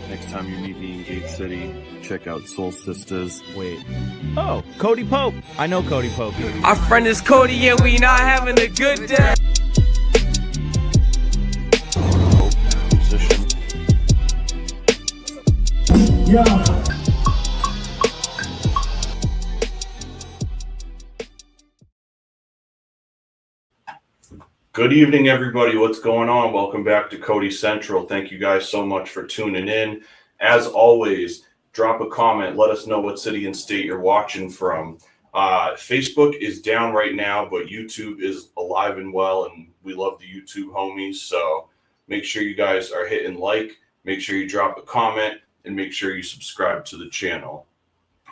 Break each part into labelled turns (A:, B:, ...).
A: Next time you meet me in Gate City, check out Soul Sisters.
B: Wait. Oh, Cody Pope. I know Cody Pope.
C: Our friend is Cody and we not having a good day.
A: Musician.
D: Yeah.
A: Good evening, everybody. What's going on? Welcome back to Cody Central. Thank you guys so much for tuning in. As always, drop a comment. Let us know what city and state you're watching from. Facebook is down right now, but YouTube is alive and well, and we love the YouTube homies. So make sure you guys are hitting like, make sure you drop a comment, and make sure you subscribe to the channel.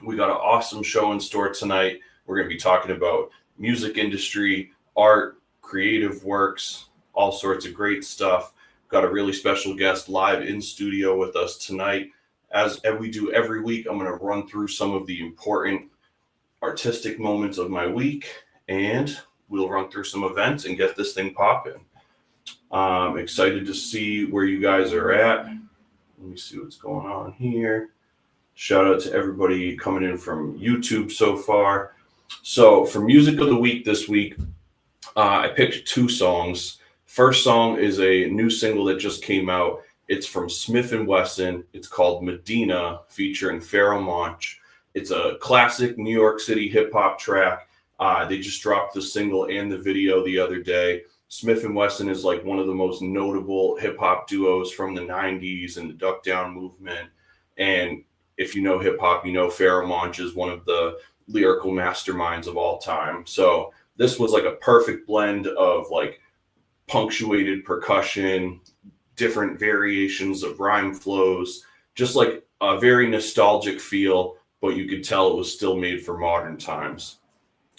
A: We got an awesome show in store tonight. We're going to be talking about music industry, art, creative works, all sorts of great stuff. Got a really special guest live in studio with us tonight. As we do every week, I'm going to run through some of the important artistic moments of my week, and we'll run through some events and get this thing popping. I'm excited to see where you guys are at. Let me see what's going on here. Shout out to everybody coming in from YouTube so far. So for music of the week this week, I picked two songs. First song is a new single that just came out. It's from Smith & Wesson. It's called Medina, featuring Pharoah Monch. It's a classic New York City hip hop track. They just dropped the single and the video the other day. Smith & Wesson is like one of the most notable hip hop duos from the 90s and the Duck Down movement. And if you know hip hop, you know Pharoah Monch is one of the lyrical masterminds of all time. So this was like a perfect blend of like punctuated percussion, different variations of rhyme flows, just like a very nostalgic feel, but you could tell it was still made for modern times.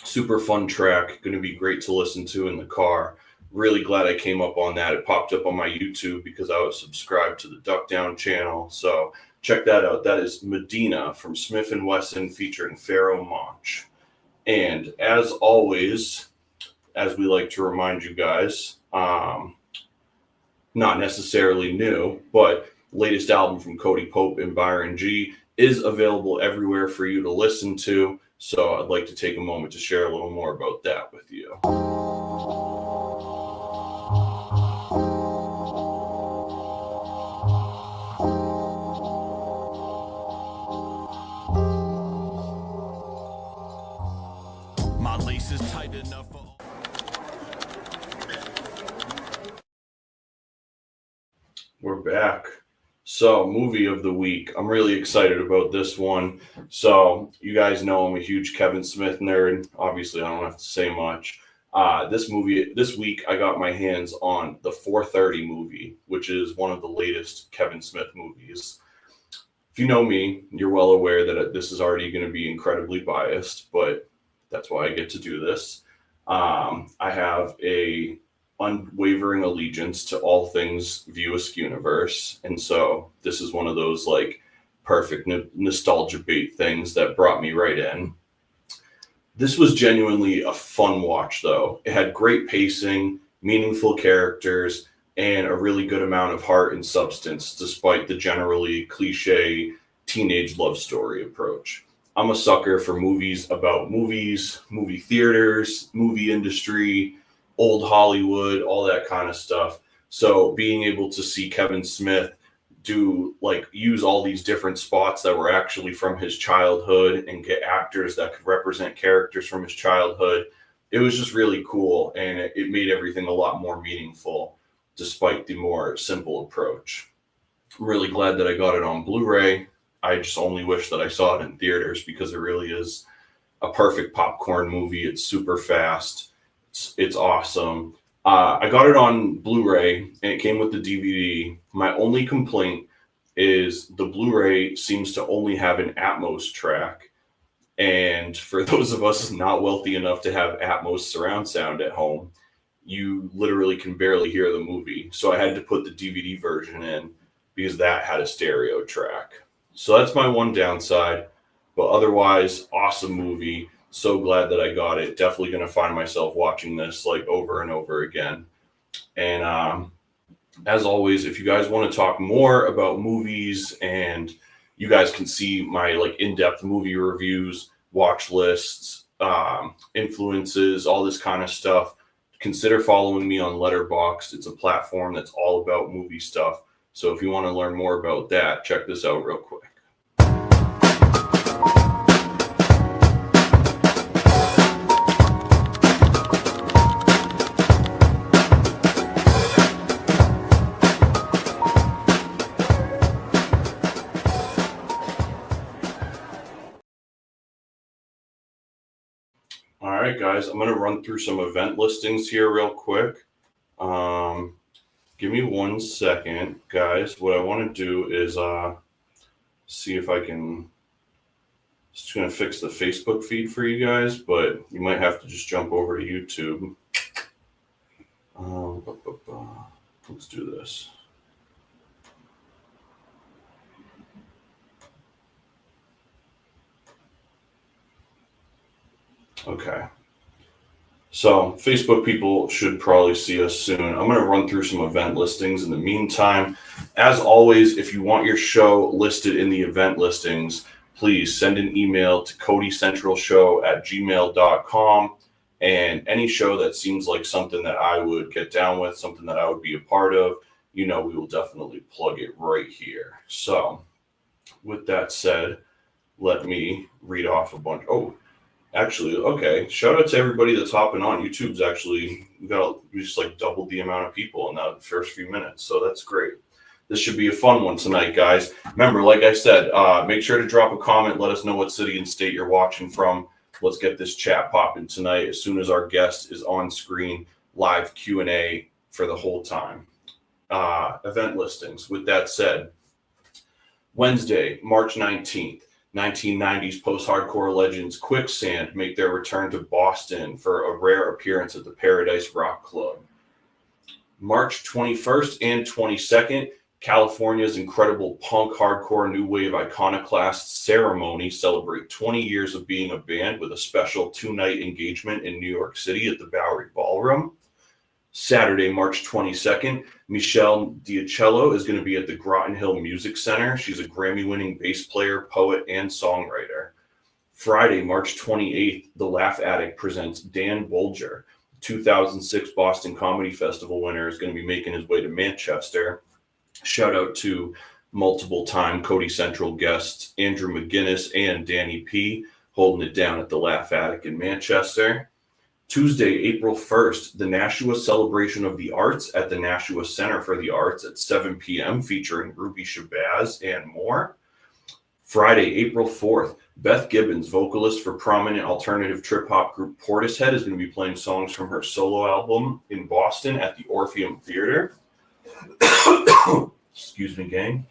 A: Super fun track, going to be great to listen to in the car. Really glad I came up on that. It popped up on my YouTube because I was subscribed to the Duck Down channel. So check that out. That is Medina from Smith & Wesson featuring Pharoah Monch. And as always, as we like to remind you guys, not necessarily new, but latest album from Cody Pope and Byron G is available everywhere for you to listen to. So I'd like to take a moment to share a little more about that with you. We're back. So, movie of the week. I'm really excited about this one. So, you guys know I'm a huge Kevin Smith nerd. Obviously, I don't have to say much. This week, I got my hands on the 4:30 movie, which is one of the latest Kevin Smith movies. If you know me, you're well aware that this is already going to be incredibly biased, but that's why I get to do this. I have a unwavering allegiance to all things View Askew universe, and so this is one of those like perfect nostalgia bait things that brought me right in. This was genuinely a fun watch, though. It had great pacing, meaningful characters, and a really good amount of heart and substance, despite the generally cliche teenage love story approach. I'm a sucker for movies about movies, movie theaters, movie industry, old Hollywood, all that kind of stuff. So being able to see Kevin Smith use all these different spots that were actually from his childhood and get actors that could represent characters from his childhood, it was just really cool, and it made everything a lot more meaningful despite the more simple approach. I'm really glad that I got it on Blu-ray. I just only wish that I saw it in theaters because it really is a perfect popcorn movie. It's super fast. It's awesome. I got it on Blu-ray and it came with the DVD. My only complaint is the Blu-ray seems to only have an Atmos track. And for those of us not wealthy enough to have Atmos surround sound at home, you literally can barely hear the movie. So I had to put the DVD version in because that had a stereo track. So that's my one downside. But otherwise, awesome movie. So glad that I got it. Definitely going to find myself watching this like over and over again. And As always, if you guys want to talk more about movies, and you guys can see my in-depth movie reviews, watch lists, influences, all this kind of stuff, consider following me on Letterboxd. It's a platform that's all about movie stuff. So if you want to learn more about that, check this out real quick. All right, guys, I'm going to run through some event listings here real quick. Give me 1 second, guys. What I want to do is see if I can. Just going to fix the Facebook feed for you guys, but you might have to just jump over to YouTube. Let's do this. Okay. So Facebook people should probably see us soon. I'm going to run through some event listings in the meantime. As always, if you want your show listed in the event listings, please send an email to codycentralshow@gmail.com. And any show that seems like something that I would get down with, something that I would be a part of, we will definitely plug it right here. So with that said, let me read off a bunch. Oh, actually, okay. Shout out to everybody that's hopping on. YouTube's actually, we just doubled the amount of people in the first few minutes. So that's great. This should be a fun one tonight, guys. Remember, like I said, make sure to drop a comment. Let us know what city and state you're watching from. Let's get this chat popping tonight as soon as our guest is on screen. Live Q&A for the whole time. Event listings. With that said, Wednesday, March 19th. 1990s post-hardcore legends Quicksand make their return to Boston for a rare appearance at the Paradise Rock Club. March 21st and 22nd, California's incredible punk hardcore new wave iconoclast Ceremony celebrate 20 years of being a band with a special 2-night engagement in New York City at the Bowery Ballroom. Saturday, March 22nd, Michelle Diacello is going to be at the Groton Hill Music Center. She's a Grammy-winning bass player, poet, and songwriter. Friday, March 28th, The Laugh Addict presents Dan Bolger. 2006 Boston Comedy Festival winner is going to be making his way to Manchester. Shout out to multiple-time Cody Central guests Andrew McGinnis and Danny P. holding it down at The Laugh Addict in Manchester. Tuesday, April 1st, the Nashua Celebration of the Arts at the Nashua Center for the Arts at 7 p.m. featuring Ruby Shabazz and more. Friday, April 4th, Beth Gibbons, vocalist for prominent alternative trip-hop group Portishead, is going to be playing songs from her solo album in Boston at the Orpheum Theater. Excuse me, gang.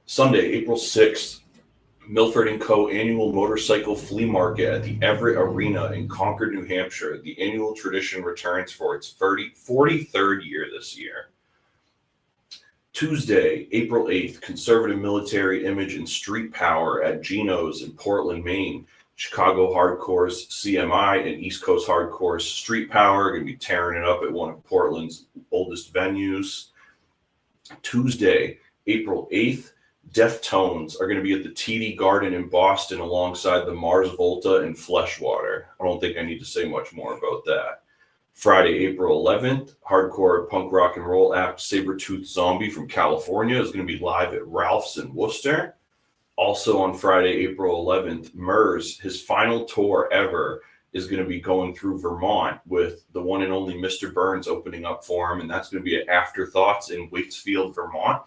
A: Sunday, April 6th, Milford & Co. annual motorcycle flea market at the Everett Arena in Concord, New Hampshire. The annual tradition returns for its 43rd year this year. Tuesday, April 8th, conservative military image and street power at Geno's in Portland, Maine. Chicago Hardcore's CMI and East Coast Hardcore's Street Power are going to be tearing it up at one of Portland's oldest venues. Tuesday, April 8th, Deftones are going to be at the TD Garden in Boston alongside the Mars Volta and Fleshwater. I don't think I need to say much more about that. Friday, April 11th, hardcore punk rock and roll act Sabretooth Zombie from California is going to be live at Ralph's in Worcester. Also on Friday, April 11th, Murs, his final tour ever, is going to be going through Vermont with the one and only Mr. Burns opening up for him, and that's going to be at Afterthoughts in Waitsfield, Vermont.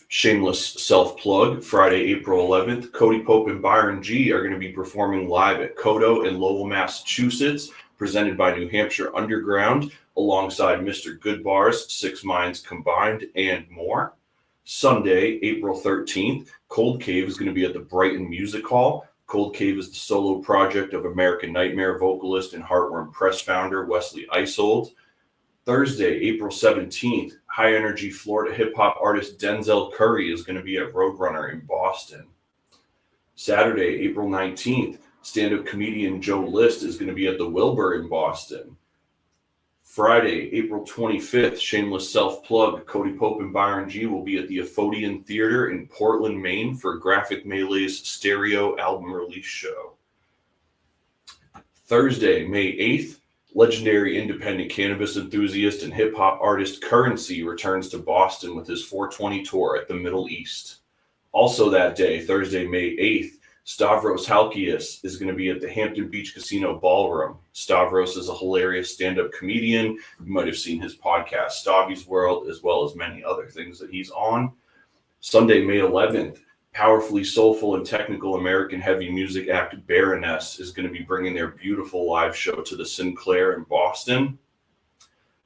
A: Shameless self-plug, Friday, April 11th, Cody Pope and Byron G are going to be performing live at Kodo in Lowell, Massachusetts, presented by New Hampshire Underground, alongside Mr. Goodbars, Six Minds Combined, and more. Sunday, April 13th, Cold Cave is going to be at the Brighton Music Hall. Cold Cave is the solo project of American Nightmare vocalist and Heartworm Press founder Wesley Isold. Thursday, April 17th, high-energy Florida hip-hop artist Denzel Curry is going to be at Roadrunner in Boston. Saturday, April 19th, stand-up comedian Joe List is going to be at the Wilbur in Boston. Friday, April 25th, shameless self-plug, Cody Pope and Byron G will be at the Aphodian Theater in Portland, Maine for Graphic Melee's stereo album release show. Thursday, May 8th, legendary independent cannabis enthusiast and hip-hop artist Currency returns to Boston with his 420 tour at the Middle East. Also that day, Thursday, May 8th, Stavros Halkias is going to be at the Hampton Beach Casino Ballroom. Stavros is a hilarious stand-up comedian. You might have seen his podcast, Stavi's World, as well as many other things that he's on. Sunday, May 11th, powerfully soulful and technical American heavy music act Baroness is going to be bringing their beautiful live show to the Sinclair in Boston.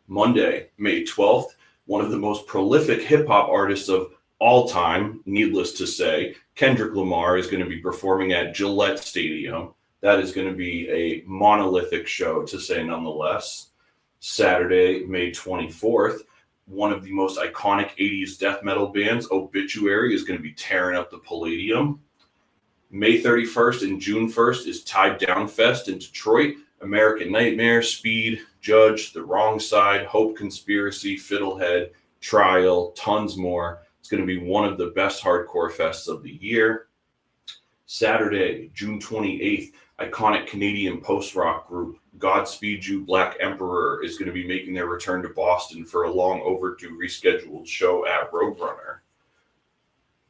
A: Monday, May 12th, one of the most prolific hip-hop artists of all time, needless to say, Kendrick Lamar is going to be performing at Gillette Stadium. That is going to be a monolithic show, to say nonetheless. Saturday, May 24th, one of the most iconic 80s death metal bands, Obituary, is going to be tearing up the Palladium. May 31st and June 1st is Tied Down Fest in Detroit. American Nightmare, Speed, Judge, The Wrong Side, Hope Conspiracy, Fiddlehead, Trial, tons more. It's going to be one of the best hardcore fests of the year. Saturday, June 28th, iconic Canadian post-rock group Godspeed You Black Emperor is going to be making their return to Boston for a long overdue rescheduled show at Roadrunner.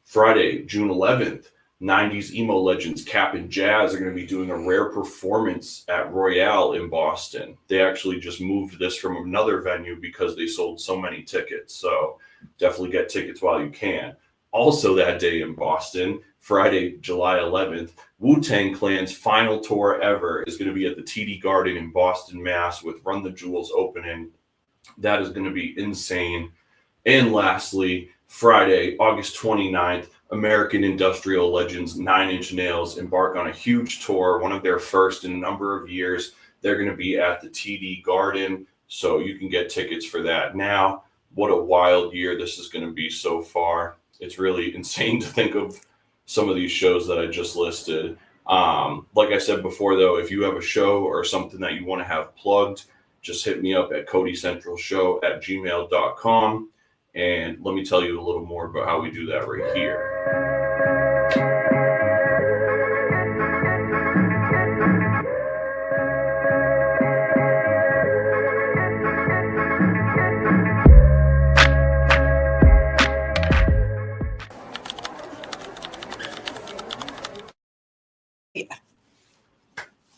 A: Friday, June 11th, 90s emo legends Cap and Jazz are going to be doing a rare performance at Royale in Boston. They actually just moved this from another venue because they sold so many tickets. So definitely get tickets while you can. Also that day in Boston, Friday, July 11th, Wu-Tang Clan's final tour ever is going to be at the TD Garden in Boston, Mass. With Run the Jewels opening. That is going to be insane. And lastly, Friday, August 29th, American industrial legends 9 Inch Nails embark on a huge tour, one of their first in a number of years. They're going to be at the TD Garden, so you can get tickets for that now. What a wild year this is going to be so far. It's really insane to think of some of these shows that I just listed. Like I said before, though, if you have a show or something that you want to have plugged, just hit me up at codycentralshow@gmail.com. And let me tell you a little more about how we do that right here.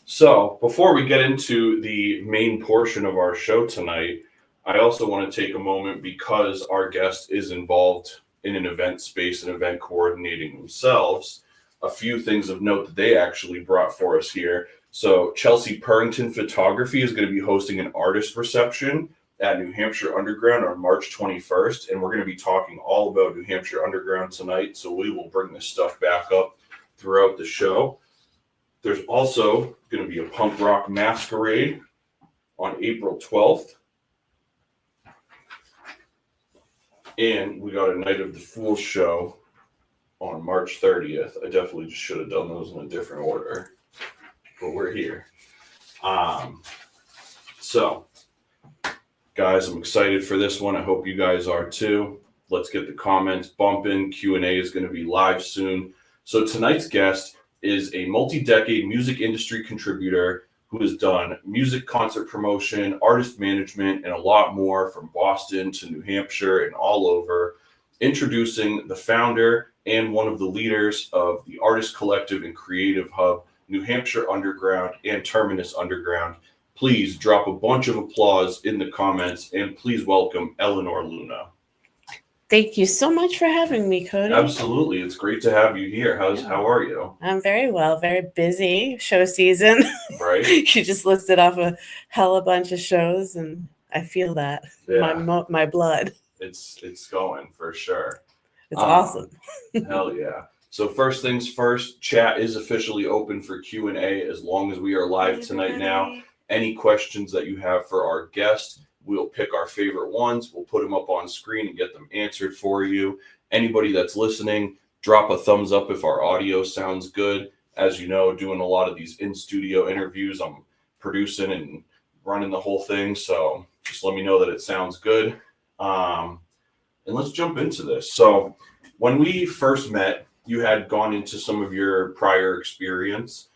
A: So before we get into the main portion of our show tonight, I also want to take a moment, because our guest is involved in an event space and event coordinating themselves, a few things of note that they actually brought for us here. So Chelsea Purrington Photography is going to be hosting an artist reception at New Hampshire Underground on March 21st. And we're going to be talking all about New Hampshire Underground tonight. So we will bring this stuff back up throughout the show. There's also going to be a punk rock masquerade on April 12th. And we got a Night of the Fools show on March 30th. I definitely just should have done those in a different order, but we're here. So, guys, I'm excited for this one. I hope you guys are too. Let's get the comments bumping. Q&A is going to be live soon. So tonight's guest is a multi-decade music industry contributor who has done music concert promotion, artist management, and a lot more from Boston to New Hampshire and all over. Introducing the founder and one of the leaders of the artist collective and creative hub, New Hampshire Underground and Terminus Underground. Please drop a bunch of applause in the comments, and please welcome Eleanor Luna.
D: Thank you so much for having me, Cody.
A: Absolutely. It's great to have you here. How are you?
D: I'm very well, very busy. Show season.
A: Right.
D: You just listed off a hella bunch of shows, and I feel that.
A: Yeah.
D: My blood.
A: It's going for sure.
D: It's awesome.
A: Hell yeah. So first things first, chat is officially open for Q&A as long as we are live tonight now. Any questions that you have for our guest, we'll pick our favorite ones. We'll put them up on screen and get them answered for you. Anybody that's listening, drop a thumbs up if our audio sounds good. as you know, doing a lot of these in-studio interviews. I'm producing and running the whole thing, so just let me know that it sounds good. And let's jump into this. So when we first met, you had gone into some of your prior experience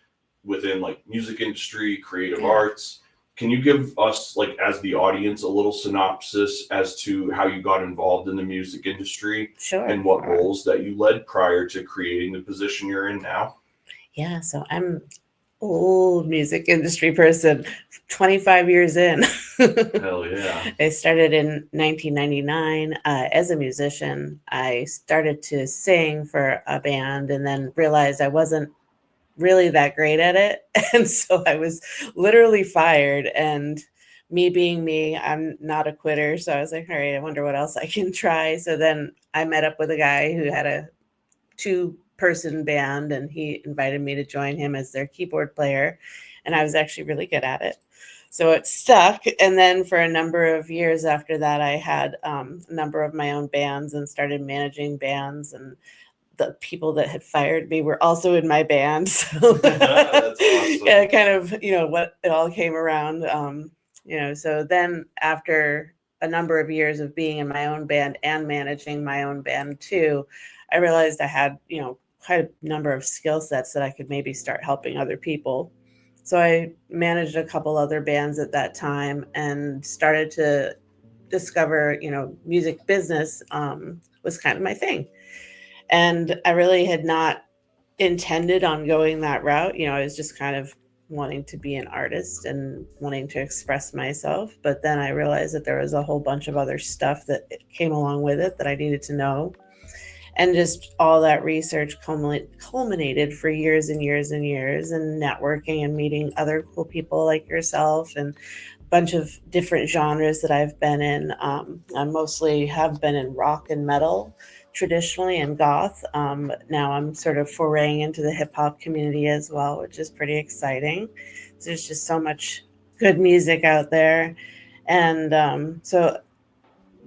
A: within like music industry, creative arts. Can you give us, like, as the audience, a little synopsis as to how you got involved in the music industry
D: Sure.
A: and what roles that you led prior to creating the position you're in now?
D: Yeah, so I'm old music industry person, 25 years in.
A: Hell yeah.
D: I started in 1999 as a musician. I started to sing for a band and then realized I wasn't really that great at it. And so I was literally fired. And me being me, I'm not a quitter. So I was like, all right, I wonder what else I can try. So then I met up with a guy who had a 2-person band, and he invited me to join him as their keyboard player. And I was actually really good at it. So it stuck. And then for a number of years after that, I had a number of my own bands and started managing bands, and the people that had fired me were also in my band. So
A: That's awesome.
D: yeah, kind of, what it all came around. So then after a number of years of being in my own band and managing my own band too, I realized I had, quite a number of skill sets that I could maybe start helping other people. So I managed a couple other bands at that time and started to discover, music business was kind of my thing. And I really had not intended on going that route. I was just kind of wanting to be an artist and wanting to express myself. But then I realized that there was a whole bunch of other stuff that came along with it that I needed to know. And just all that research culminated for years and years and years, and networking and meeting other cool people like yourself, and a bunch of different genres that I've been in. I mostly have been in rock and metal traditionally, and goth. Now I'm sort of foraying into the hip hop community as well, which is pretty exciting. So there's just so much good music out there. And so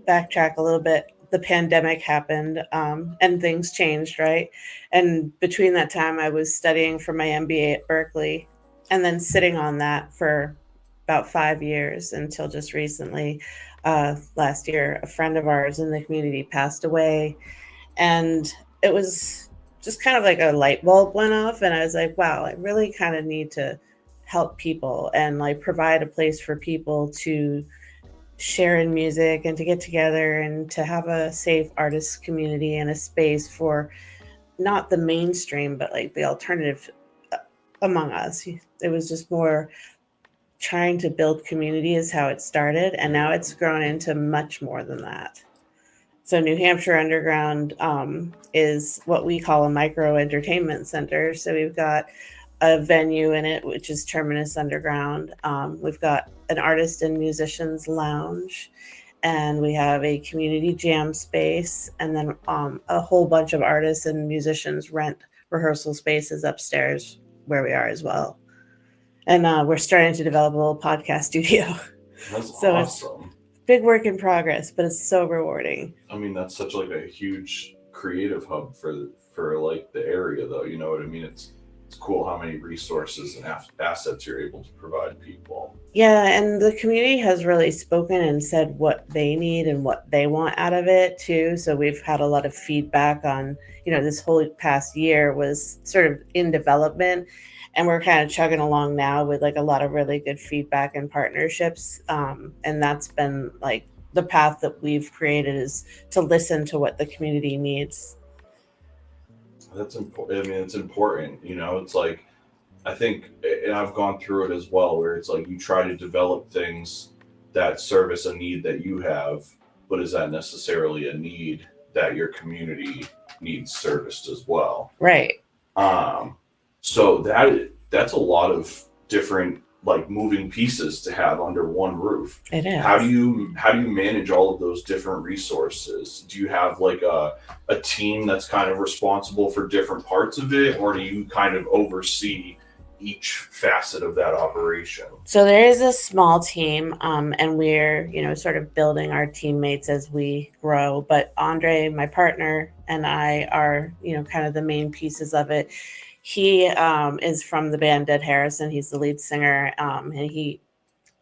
D: backtrack a little bit, the pandemic happened, and things changed, right? And between that time, I was studying for my MBA at Berkeley, and then sitting on that for about 5 years until just recently. Last year, a friend of ours in the community passed away, and it was just kind of like a light bulb went off, and I was like, wow, I really kind of need to help people and like provide a place for people to share in music and to get together and to have a safe artist community and a space for not the mainstream, but like the alternative among us. It was just more trying to build community is how it started. And now it's grown into much more than that. So New Hampshire Underground is what we call a micro entertainment center. So we've got a venue in it, which is Terminus Underground. We've got an artist and musicians lounge, and we have a community jam space, and then a whole bunch of artists and musicians rent rehearsal spaces upstairs where we are as well. And we're starting to develop a little podcast studio.
A: That's
D: So
A: awesome.
D: Big work in progress, but it's so rewarding.
A: I mean, that's such like a huge creative hub for like the area, though. You know what I mean? It's cool how many resources and assets you're able to provide people.
D: Yeah, and the community has really spoken and said what they need and what they want out of it too. So we've had a lot of feedback on, this whole past year was sort of in development, and we're kind of chugging along now with like a lot of really good feedback and partnerships. And that's been like the path that we've created, is to listen to what the community needs.
A: That's important. I mean, it's important. It's like, I think, and I've gone through it as well, where it's like you try to develop things that service a need that you have, but is that necessarily a need that your community needs serviced as well?
D: Right.
A: So that's a lot of different like moving pieces to have under one roof.
D: It is.
A: How do you manage all of those different resources? Do you have like a team that's kind of responsible for different parts of it, or do you kind of oversee each facet of that operation?
D: So there is a small team, and we're, sort of building our teammates as we grow. But Andre, my partner, and I are, kind of the main pieces of it. He is from the band Dead Harrison. He's the lead singer, and he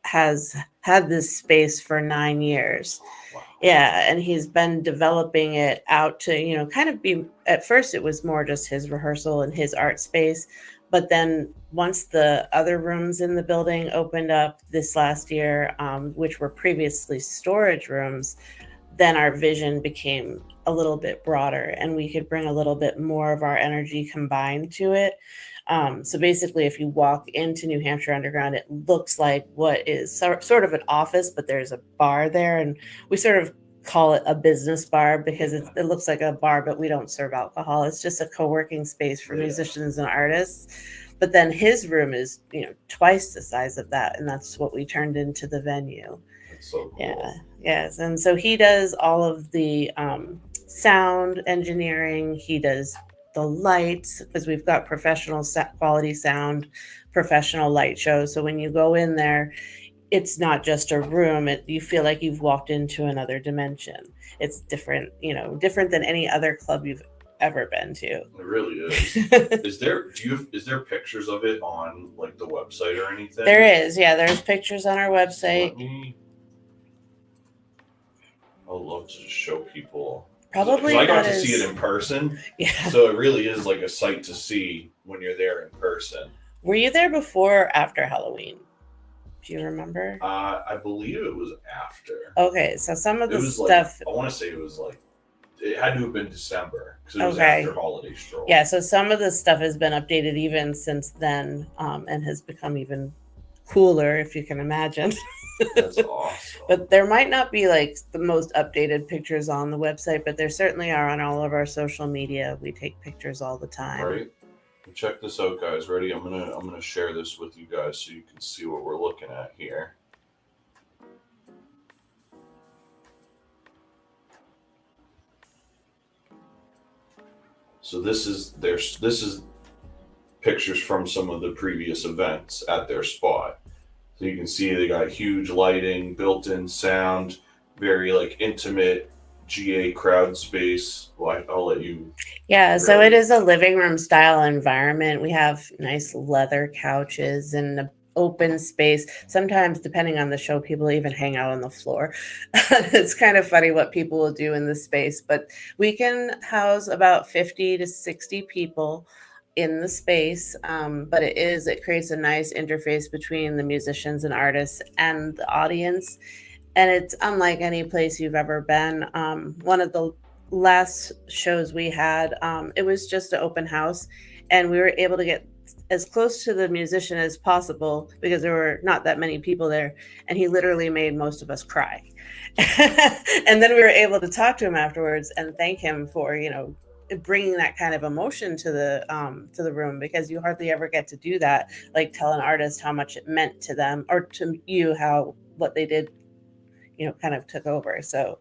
D: has had this space for 9 years.
A: Wow.
D: Yeah, and he's been developing it out to, kind of be, at first it was more just his rehearsal and his art space. But then once the other rooms in the building opened up this last year, which were previously storage rooms, then our vision became a little bit broader and we could bring a little bit more of our energy combined to it. So basically, if you walk into New Hampshire Underground, it looks like what is sort of an office, but there's a bar there. And we sort of call it a business bar because it looks like a bar, but we don't serve alcohol. It's just a co-working space for musicians and artists. But then his room is, twice the size of that. And that's what we turned into the venue.
A: That's so cool.
D: Yeah. Yes. And so he does all of the sound engineering. He does the lights because we've got professional quality sound, professional light shows. So when you go in there, it's not just a room. You feel like you've walked into another dimension. It's different, different than any other club you've ever been to.
A: It really is. Is there pictures of it on like the website or anything?
D: There is. Yeah, there's pictures on our website.
A: I would love to just show people.
D: Probably
A: I got to see it in person.
D: Yeah.
A: So it really is like a sight to see when you're there in person.
D: Were you there before or after Halloween? Do you remember?
A: I believe it was after.
D: Okay, so some of the stuff.
A: Like, I want to say it was like, it had to have been December because it was
D: Okay.
A: after Holiday Stroll.
D: Yeah, so some of the stuff has been updated even since then, and has become even cooler, if you can imagine.
A: That's awesome.
D: But there might not be like the most updated pictures on the website, but there certainly are on all of our social media. We take pictures all the time.
A: Right. Check this out, guys. Ready? I'm gonna share this with you guys so you can see what we're looking at here. So this is pictures from some of the previous events at their spot. So you can see they got huge lighting, built-in sound, very like intimate GA crowd space. Well, I'll let you.
D: Yeah, so it is a living room style environment. We have nice leather couches and an open space. Sometimes, depending on the show, people even hang out on the floor. It's kind of funny what people will do in this space, but we can house about 50 to 60 people in the space, but it creates a nice interface between the musicians and artists and the audience, and it's unlike any place you've ever been. One of the last shows we had, it was just an open house, and we were able to get as close to the musician as possible because there were not that many people there, and he literally made most of us cry. And then we were able to talk to him afterwards and thank him for bringing that kind of emotion to the room, because you hardly ever get to do that, like tell an artist how much it meant to them or to you, how what they did kind of took over. So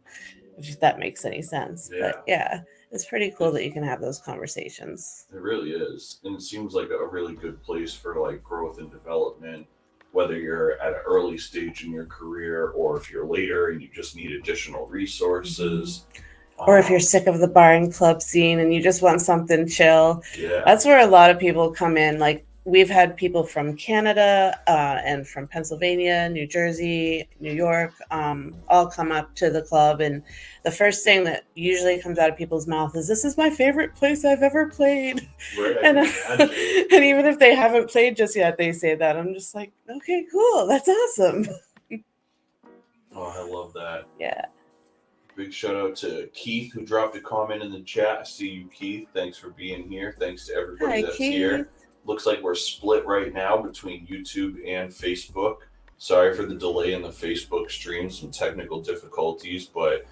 D: if that makes any sense.
A: Yeah.
D: But yeah, it's pretty cool that you can have those conversations.
A: It really is, and it seems like a really good place for like growth and development, whether you're at an early stage in your career or if you're later and you just need additional resources.
D: Or if you're sick of the bar and club scene and you just want something chill.
A: Yeah.
D: That's where a lot of people come in. Like we've had people from Canada and from Pennsylvania, New Jersey, New York, all come up to the club. And the first thing that usually comes out of people's mouth is, "This is my favorite place I've ever played."
A: Right,
D: and even if they haven't played just yet, they say that. I'm just like, okay, cool. That's awesome.
A: Oh, I love that.
D: Yeah.
A: Big shout out to Keith, who dropped a comment in the chat. I see you, Keith. Thanks for being here. Thanks to everybody that's here. Looks like we're split right now between YouTube and Facebook. Sorry for the delay in the Facebook stream, some technical difficulties, but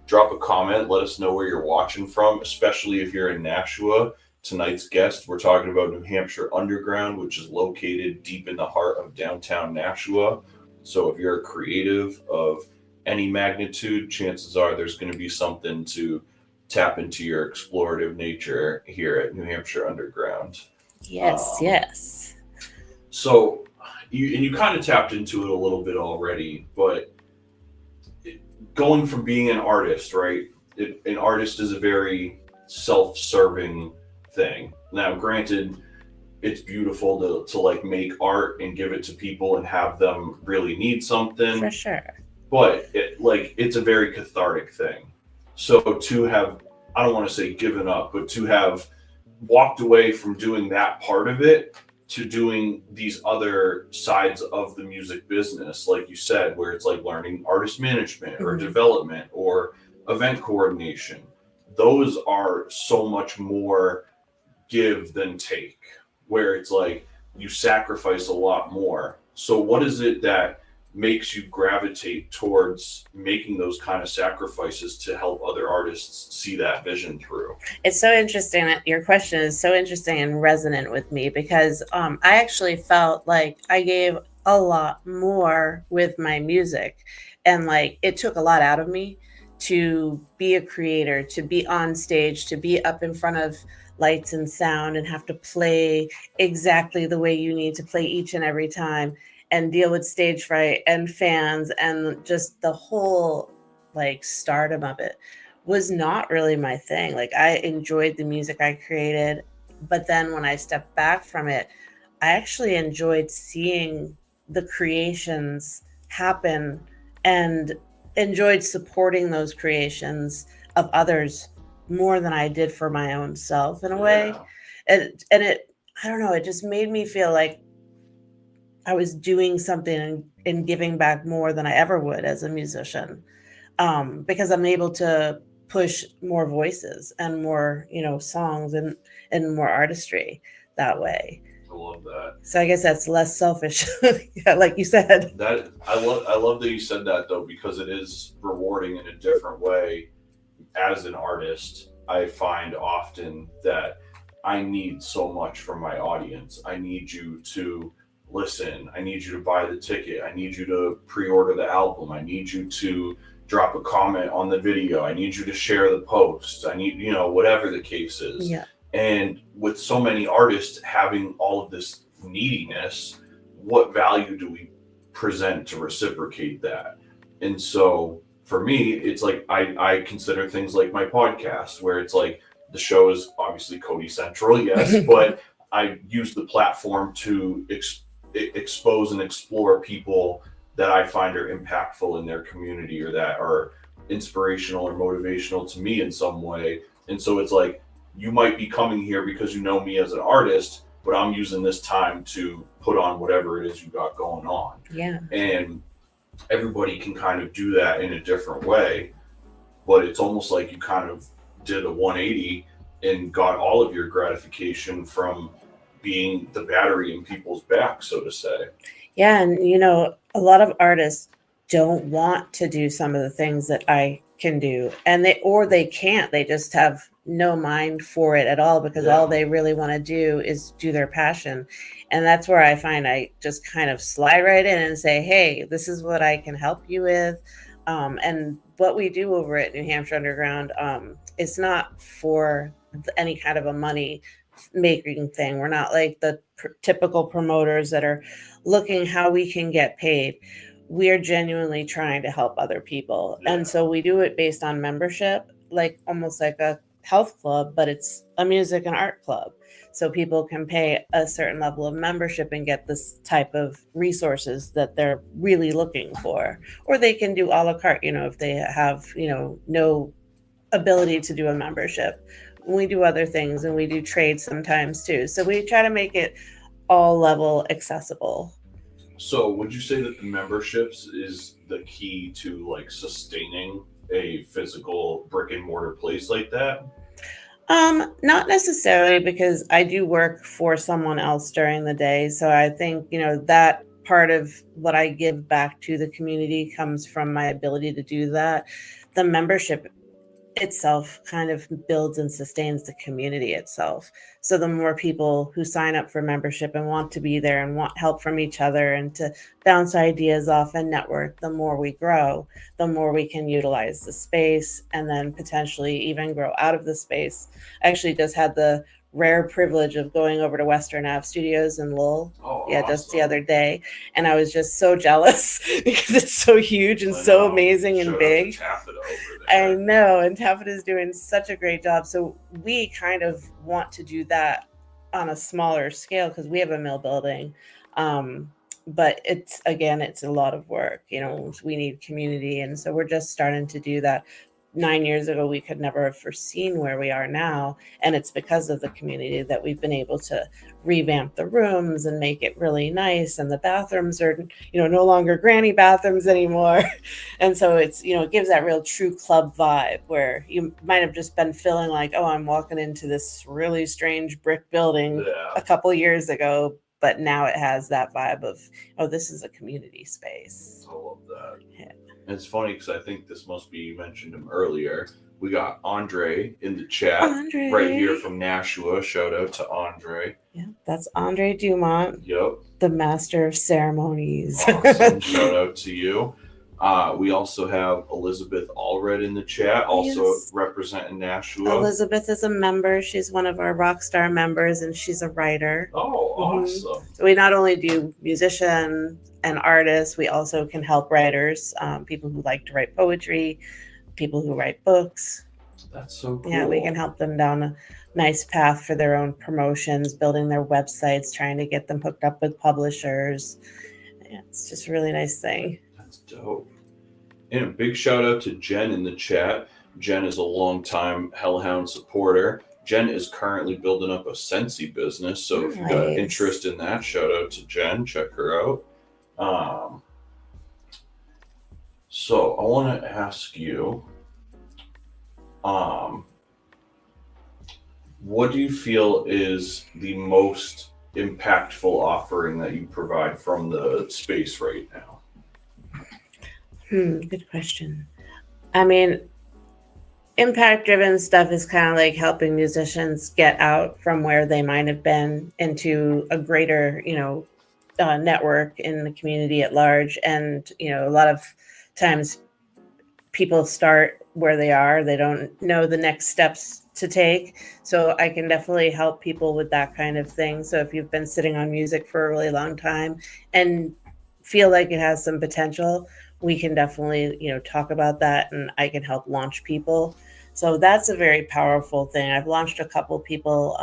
A: drop a comment. Let us know where you're watching from, especially if you're in Nashua. Tonight's guest, we're talking about New Hampshire Underground, which is located deep in the heart of downtown Nashua. So if you're a creative of any magnitude, chances are there's going to be something to tap into your explorative nature here at New Hampshire Underground.
D: Yes, yes.
A: So you kind of tapped into it a little bit already, but going from being an artist, right? An artist is a very self-serving thing. Now, granted, it's beautiful to like make art and give it to people and have them really need something.
D: For sure.
A: But it's a very cathartic thing. So to have, I don't want to say given up, but to have walked away from doing that part of it to doing these other sides of the music business, like you said, where it's like learning artist management or development or event coordination. Those are so much more give than take, where it's like you sacrifice a lot more. So what is it that makes you gravitate towards making those kind of sacrifices to help other artists see that vision through?
D: It's so interesting that your question is so interesting and resonant with me, because I actually felt like I gave a lot more with my music, and like it took a lot out of me to be a creator, to be on stage, to be up in front of lights and sound and have to play exactly the way you need to play each and every time, and deal with stage fright and fans, and just the whole like stardom of it was not really my thing. Like I enjoyed the music I created, but then when I stepped back from it, I actually enjoyed seeing the creations happen and enjoyed supporting those creations of others more than I did for my own self in a way. And it, I don't know, it just made me feel like I was doing something and giving back more than I ever would as a musician, because I'm able to push more voices and more, songs and more artistry that way.
A: I love that.
D: So I guess that's less selfish, yeah, like you said.
A: That I love that you said that though, because it is rewarding in a different way. As an artist, I find often that I need so much from my audience. I need you to listen. I need you to buy the ticket. I need you to pre-order the album. I need you to drop a comment on the video. I need you to share the post. I need, whatever the case is.
D: Yeah.
A: And with so many artists having all of this neediness, what value do we present to reciprocate that? And so for me, it's like I consider things like my podcast, where it's like the show is obviously Cody Central, yes, but I use the platform to expose and explore people that I find are impactful in their community or that are inspirational or motivational to me in some way. And so it's like, you might be coming here because you know me as an artist, but I'm using this time to put on whatever it is you got going on.
D: Yeah.
A: And everybody can kind of do that in a different way, but it's almost like you kind of did a 180 and got all of your gratification from being the battery in people's back, so to say.
D: Yeah. And, a lot of artists don't want to do some of the things that I can do, and they can't. They just have no mind for it at all, because all they really want to do is do their passion. And that's where I find I just kind of slide right in and say, hey, this is what I can help you with. And what we do over at New Hampshire Underground, it's not for any kind of a money making thing. We're not like the typical promoters that are looking how we can get paid. We are genuinely trying to help other people.
A: Yeah.
D: And so we do it based on membership, like almost like a health club, but it's a music and art club. So people can pay a certain level of membership and get this type of resources that they're really looking for. Or they can do a la carte, if they have, no ability to do a membership. We do other things, and we do trade sometimes too. So we try to make it all level accessible.
A: So would you say that the memberships is the key to like sustaining a physical brick and mortar place like that?
D: Not necessarily, because I do work for someone else during the day. So I think, that part of what I give back to the community comes from my ability to do that. The membership itself kind of builds and sustains the community itself. So the more people who sign up for membership and want to be there and want help from each other and to bounce ideas off and network, the more we grow, the more we can utilize the space and then potentially even grow out of the space. I actually just had the rare privilege of going over to Western Ave Studios in Lowell. Just the other day, and I was just so jealous because it's so huge and so amazing and big. I know, and Taffet is doing such a great job. So we kind of want to do that on a smaller scale because we have a mill building. But it's a lot of work. We need community, and so we're just starting to do that. 9 years ago, we could never have foreseen where we are now, and it's because of the community that we've been able to revamp the rooms and make it really nice. And the bathrooms are, no longer granny bathrooms anymore, and so it's, it gives that real true club vibe where you might have just been feeling like, oh, I'm walking into this really strange brick building a couple years ago, but now it has that vibe of, oh, this is a community space.
A: I love that.
D: Yeah.
A: And it's funny because I think this must be, you mentioned him earlier. We got Andre in the chat right here from Nashua. Shout out to Andre.
D: Yeah, that's Andre Dumont.
A: Yep.
D: The master of ceremonies.
A: Awesome. Shout out to you. We also have Elizabeth Allred in the chat, also representing Nashua.
D: Elizabeth is a member. She's one of our Rockstar members, and she's a writer.
A: Oh, awesome.
D: So we not only do musician and artists, we also can help writers, people who like to write poetry, people who write books.
A: That's so cool.
D: Yeah, we can help them down a nice path for their own promotions, building their websites, trying to get them hooked up with publishers. Yeah, it's just a really nice thing.
A: That's dope. And a big shout out to Jen in the chat. Jen is a longtime Hellhound supporter. Jen is currently building up a Scentsy business. So if you've got interest in that, shout out to Jen. Check her out. So I want to ask you, what do you feel is the most impactful offering that you provide from the space right now?
D: Good question. I mean, impact-driven stuff is kind of like helping musicians get out from where they might have been into a greater, network in the community at large. And, a lot of times people start where they are. They don't know the next steps to take. So I can definitely help people with that kind of thing. So if you've been sitting on music for a really long time and feel like it has some potential, we can definitely, talk about that, and I can help launch people. So that's a very powerful thing. I've launched a couple people.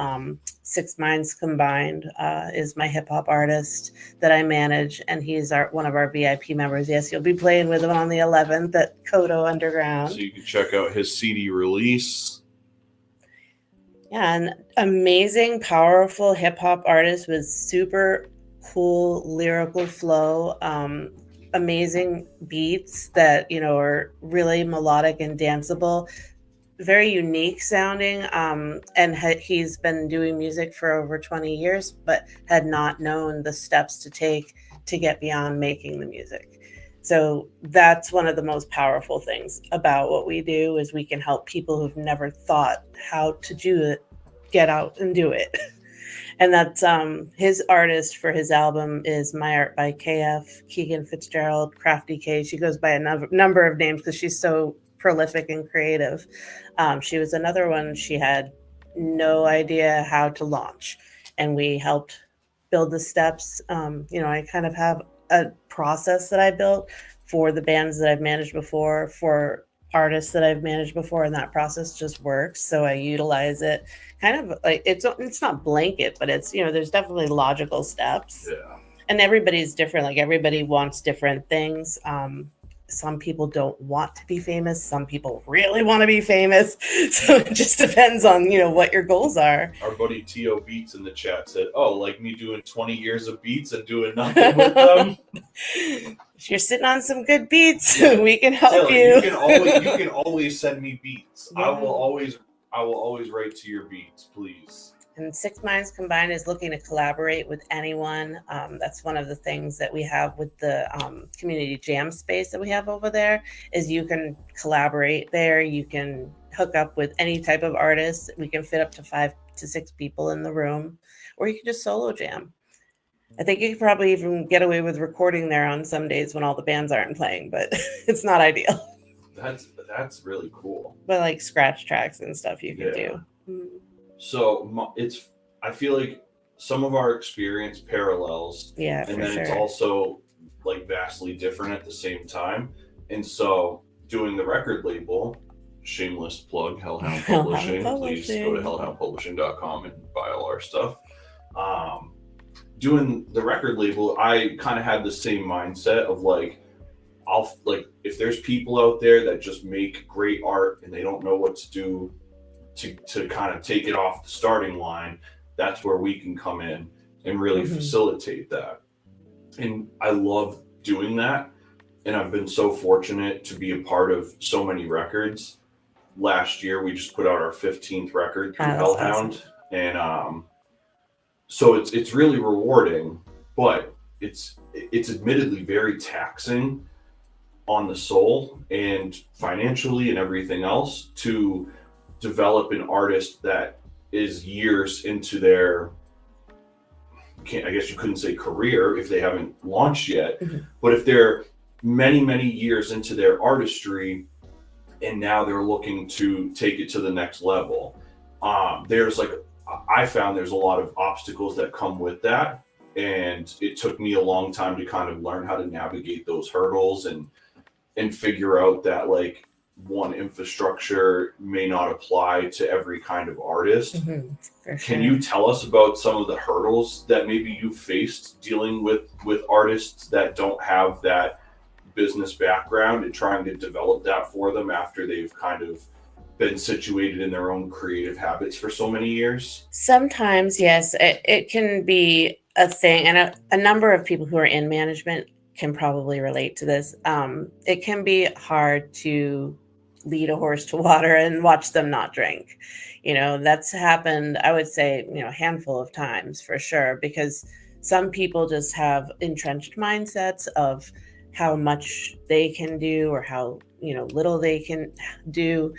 D: Six Minds Combined is my hip hop artist that I manage, and he's one of our VIP members. Yes, you'll be playing with him on the 11th at Cody Underground.
A: So you can check out his CD release.
D: Yeah, an amazing, powerful hip hop artist with super cool lyrical flow. Amazing beats that, are really melodic and danceable. Very unique sounding, and he's been doing music for over 20 years, but had not known the steps to take to get beyond making the music. So that's one of the most powerful things about what we do, is we can help people who've never thought how to do it, get out and do it. And that's his artist for his album is My Art by KF, Keegan Fitzgerald, Crafty K. She goes by a number of names because she's so prolific and creative. She was another one. She had no idea how to launch, and we helped build the steps. I kind of have a process that I built for the bands that I've managed before, for artists that I've managed before, and that process just works. So I utilize it kind of like it's not blanket, but it's, there's definitely logical steps.
A: Yeah.
D: And everybody's different. Like everybody wants different things. Some people don't want to be famous. Some people really want to be famous. So it just depends on, what your goals are.
A: Our buddy T.O. Beats in the chat said, oh, like me doing 20 years of beats and doing nothing with them?
D: If you're sitting on some good beats, we can help you.
A: You can always send me beats.
D: Yeah.
A: I will always write to your beats, please.
D: And Six Minds Combined is looking to collaborate with anyone. That's one of the things that we have with the community jam space that we have over there, is you can collaborate there. You can hook up with any type of artist. We can fit up to 5 to 6 people in the room, or you can just solo jam. I think you could probably even get away with recording there on some days when all the bands aren't playing, but it's not ideal.
A: That's really cool.
D: But like scratch tracks and stuff you can do. Mm-hmm.
A: So I feel like some of our experience parallels,
D: yeah,
A: and then
D: sure.
A: It's also like vastly different at the same time. And so doing the record label, shameless plug, Hellhound Publishing. Please go to hellhoundpublishing.com and buy all our stuff. Doing the record label, I kind of had the same mindset of like, if there's people out there that just make great art and they don't know what to do to kind of take it off the starting line, that's where we can come in and really facilitate that. And I love doing that. And I've been so fortunate to be a part of so many records. Last year, we just put out our 15th record through Hellhound. Awesome. And so it's really rewarding, but it's admittedly very taxing on the soul and financially and everything else to develop an artist that is years into their, I guess you couldn't say career if they haven't launched yet, but if they're many years into their artistry and now they're looking to take it to the next level, I found there's a lot of obstacles that come with that, and it took me a long time to kind of learn how to navigate those hurdles and figure out that like one infrastructure may not apply to every kind of artist. For sure. Can you tell us about some of the hurdles that maybe you faced dealing with artists that don't have that business background and trying to develop that for them after they've kind of been situated in their own creative habits for so many years?
D: Sometimes, yes, it can be a thing, and a number of people who are in management can probably relate to this. It can be hard to lead a horse to water and watch them not drink. That's happened, I would say, a handful of times for sure, because some people just have entrenched mindsets of how much they can do or how little they can do.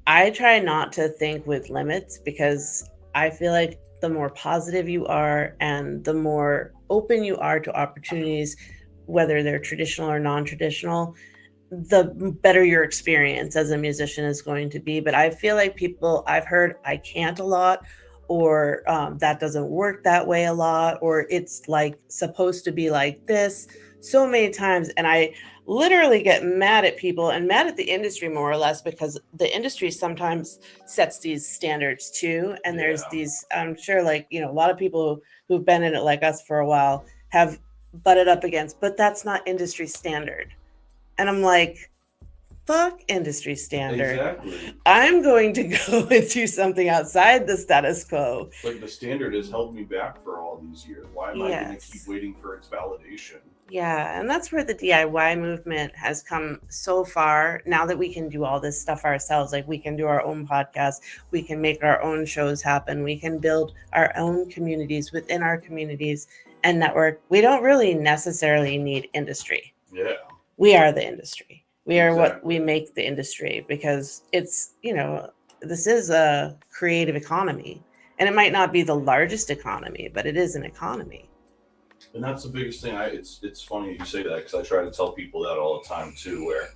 D: I try not to think with limits, because I feel like the more positive you are and the more open you are to opportunities, whether they're traditional or non-traditional, the better your experience as a musician is going to be. But I feel like I've heard I can't a lot, or that doesn't work that way a lot, or it's like supposed to be like this so many times. And I literally get mad at people and mad at the industry more or less, because the industry sometimes sets these standards too. And there's these, I'm sure, like, a lot of people who've been in it like us for a while have butted up against, but that's not industry standard. And I'm like, fuck industry standard.
A: Exactly.
D: I'm going to go and do something outside the status quo.
A: Like, the standard has held me back for all these years. Why am I going to keep waiting for its validation?
D: Yeah, and that's where the DIY movement has come so far. Now that we can do all this stuff ourselves, like we can do our own podcast, we can make our own shows happen, we can build our own communities within our communities and network. We don't really necessarily need industry.
A: Yeah.
D: We are the industry. We are what we make the industry, because it's, this is a creative economy, and it might not be the largest economy, but it is an economy.
A: And that's the biggest thing. It's funny you say that, because I try to tell people that all the time too, where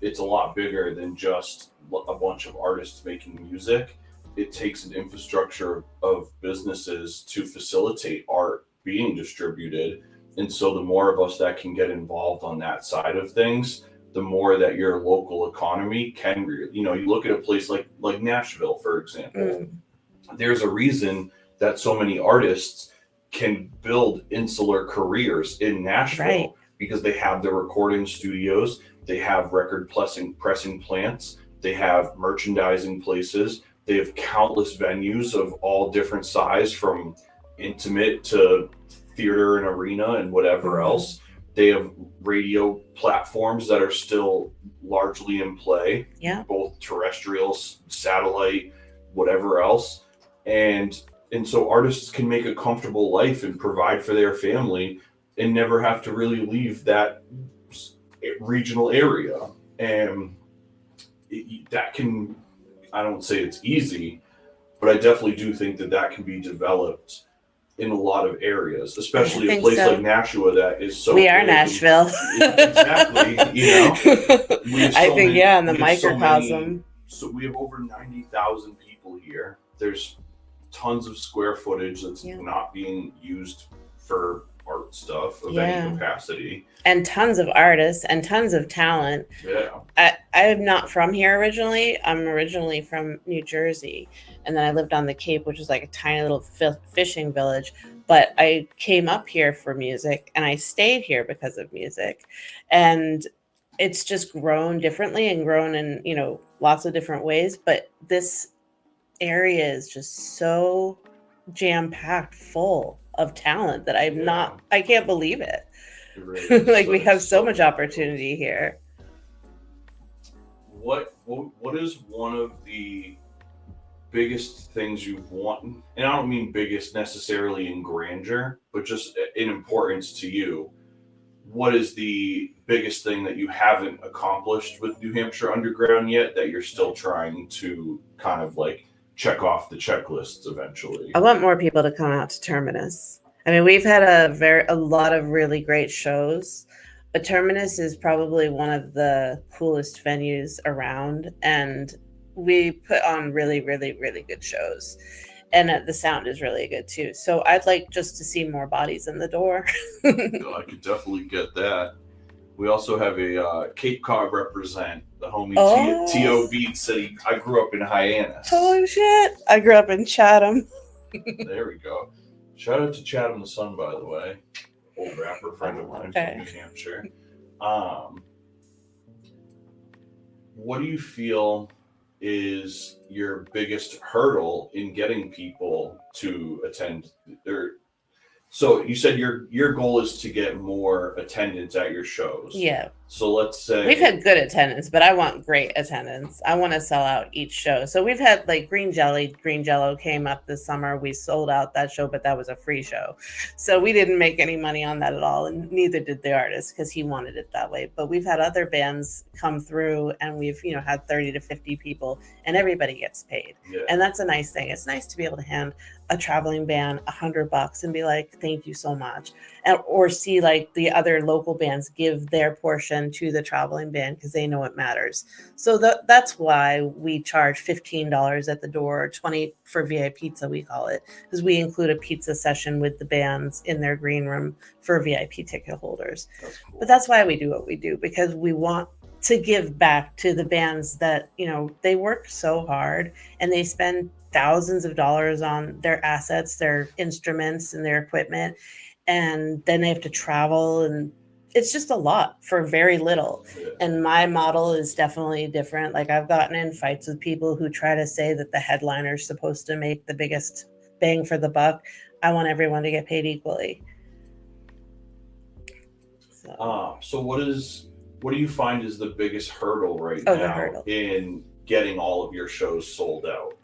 A: it's a lot bigger than just a bunch of artists making music. It takes an infrastructure of businesses to facilitate art being distributed. And so the more of us that can get involved on that side of things, the more that your local economy can, you look at a place like Nashville, for example. There's a reason that so many artists can build insular careers in Nashville, because they have the recording studios, they have record pressing plants, they have merchandising places, they have countless venues of all different size, from intimate to theater and arena and whatever else. They have radio platforms that are still largely in play, both terrestrial, satellite, whatever else. And so artists can make a comfortable life and provide for their family and never have to really leave that regional area. And that can, I don't say it's easy, but I definitely do think that can be developed in a lot of areas, especially a place like Nashua that is so.
D: We are Nashville.
A: Exactly.
D: I think, in the microcosm.
A: So we have over 90,000 people here. There's tons of square footage that's not being used for art stuff of any capacity.
D: And tons of artists and tons of talent.
A: Yeah.
D: I'm not from here originally. I'm originally from New Jersey, and then I lived on the Cape, which is like a tiny little fishing village. But I came up here for music, and I stayed here because of music, and it's just grown differently and grown in lots of different ways. But this area is just so jam packed full of talent that I can't believe it.
A: It really is.
D: Like we have so
A: so
D: much opportunity here.
A: What is one of the biggest things you've wanted, and I don't mean biggest necessarily in grandeur, but just in importance to you? What is the biggest thing that you haven't accomplished with New Hampshire Underground yet that you're still trying to kind of like check off the checklists eventually?
D: I want more people to come out to Terminus. I mean, we've had a lot of really great shows, but Terminus is probably one of the coolest venues around, and we put on really, really, really good shows. And the sound is really good too. So I'd like just to see more bodies in the door.
A: I could definitely get that. We also have a Cape Cod represent, the homie T.O. Beats said I grew up in Hyannis.
D: Holy shit. I grew up in Chatham.
A: There we go. Shout out to Chatham the Sun, by the way. Old rapper friend of mine from New Hampshire. What do you feel is your biggest hurdle in getting people to attend? So you said your goal is to get more attendance at your shows.
D: Yeah.
A: So let's say
D: we've had good attendance, but I want great attendance. I want to sell out each show. So we've had like Green Jello came up this summer. We sold out that show, but that was a free show. So we didn't make any money on that at all. And neither did the artist because he wanted it that way. But we've had other bands come through and we've, had 30 to 50 people and everybody gets paid.
A: Yeah.
D: And that's a nice thing. It's nice to be able to hand a traveling band $100 and be like, thank you so much. Or see like the other local bands give their portion to the traveling band because they know it matters. So that's why we charge $15 at the door, $20 for VIP pizza, we call it, because we include a pizza session with the bands in their green room for VIP ticket holders. That's cool. But that's why we do what we do, because we want to give back to the bands that, they work so hard and they spend thousands of dollars on their assets, their instruments and their equipment. And then they have to travel, and it's just a lot for very little. Yeah. And my model is definitely different. Like I've gotten in fights with people who try to say that the headliner is supposed to make the biggest bang for the buck. I want everyone to get paid equally.
A: So what do you find is the biggest hurdle right now in getting all of your shows sold out?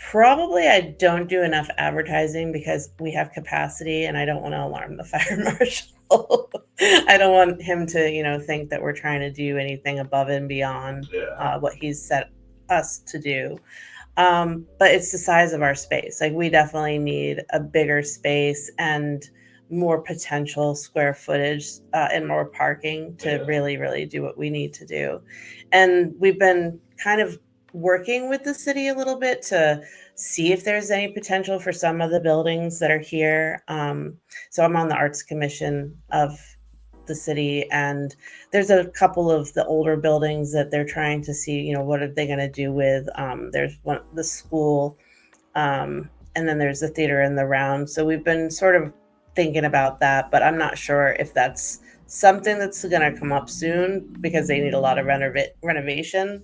D: Probably I don't do enough advertising because we have capacity and I don't want to alarm the fire marshal. I don't want him to, think that we're trying to do anything above and beyond what he's set us to do. But it's the size of our space. Like we definitely need a bigger space and more potential square footage and more parking to really, really do what we need to do. And we've been kind of working with the city a little bit to see if there's any potential for some of the buildings that are here. So I'm on the Arts Commission of the city, and there's a couple of the older buildings that they're trying to see, what are they going to do with. There's the school, and then there's the theater in the round. So we've been sort of thinking about that, but I'm not sure if that's something that's going to come up soon because they need a lot of renovation.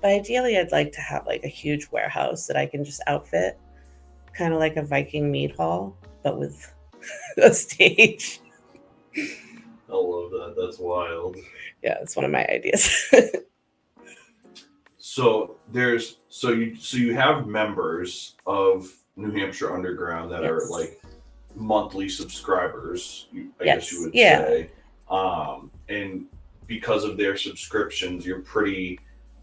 D: But ideally, I'd like to have like a huge warehouse that I can just outfit, kind of like a Viking meat hall, but with a stage.
A: I love that. That's wild.
D: Yeah, it's one of my ideas.
A: So you have members of New Hampshire Underground that are like monthly subscribers, I guess you would say. And because of their subscriptions, you're pretty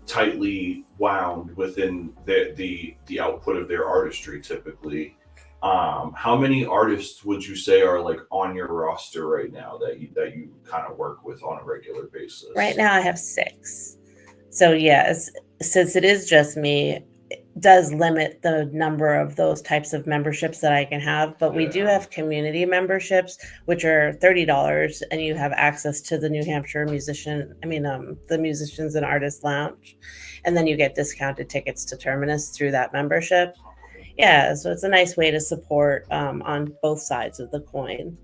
A: tightly wound within the output of their artistry typically. How many artists would you say are like on your roster right now that you kind of work with on a regular basis?
D: Right now I have 6. So yes, since it is just me, does limit the number of those types of memberships that I can have, but we do
A: Yeah.
D: have community memberships, which are $30, and you have access to the New Hampshire the Musicians and Artists Lounge, and then you get discounted tickets to Terminus through that membership. Yeah, so it's a nice way to support on both sides of the coin.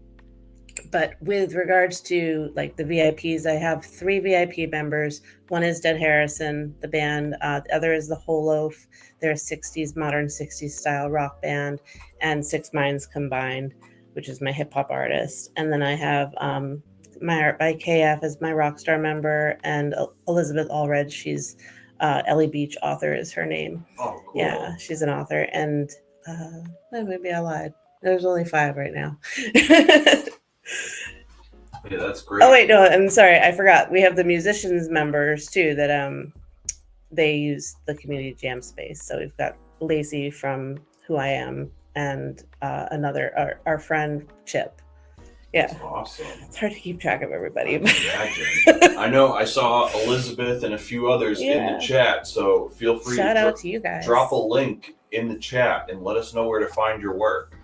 D: But with regards to like the VIPs, I have 3 VIP members. One is Dead Harrison, the band. The other is the Whole Loaf. They're a modern 60s style rock band, and Six Minds Combined, which is my hip hop artist. And then I have My Art by KF as my rock star member, and Elizabeth Allred. She's Ellie Beach author is her name.
A: Oh, cool.
D: Yeah, she's an author. And maybe I lied. There's only 5 right now.
A: Yeah, that's great.
D: Oh wait, no, I'm sorry, I forgot. We have the musicians members too that they use the community jam space. So we've got Lacey from Who I Am and our friend Chip. Yeah,
A: That's awesome.
D: it's hard to keep track of everybody.
A: I know I saw Elizabeth and a few others in the chat, so feel free
D: Shout out to you guys.
A: Drop a link in the chat and let us know where to find your work.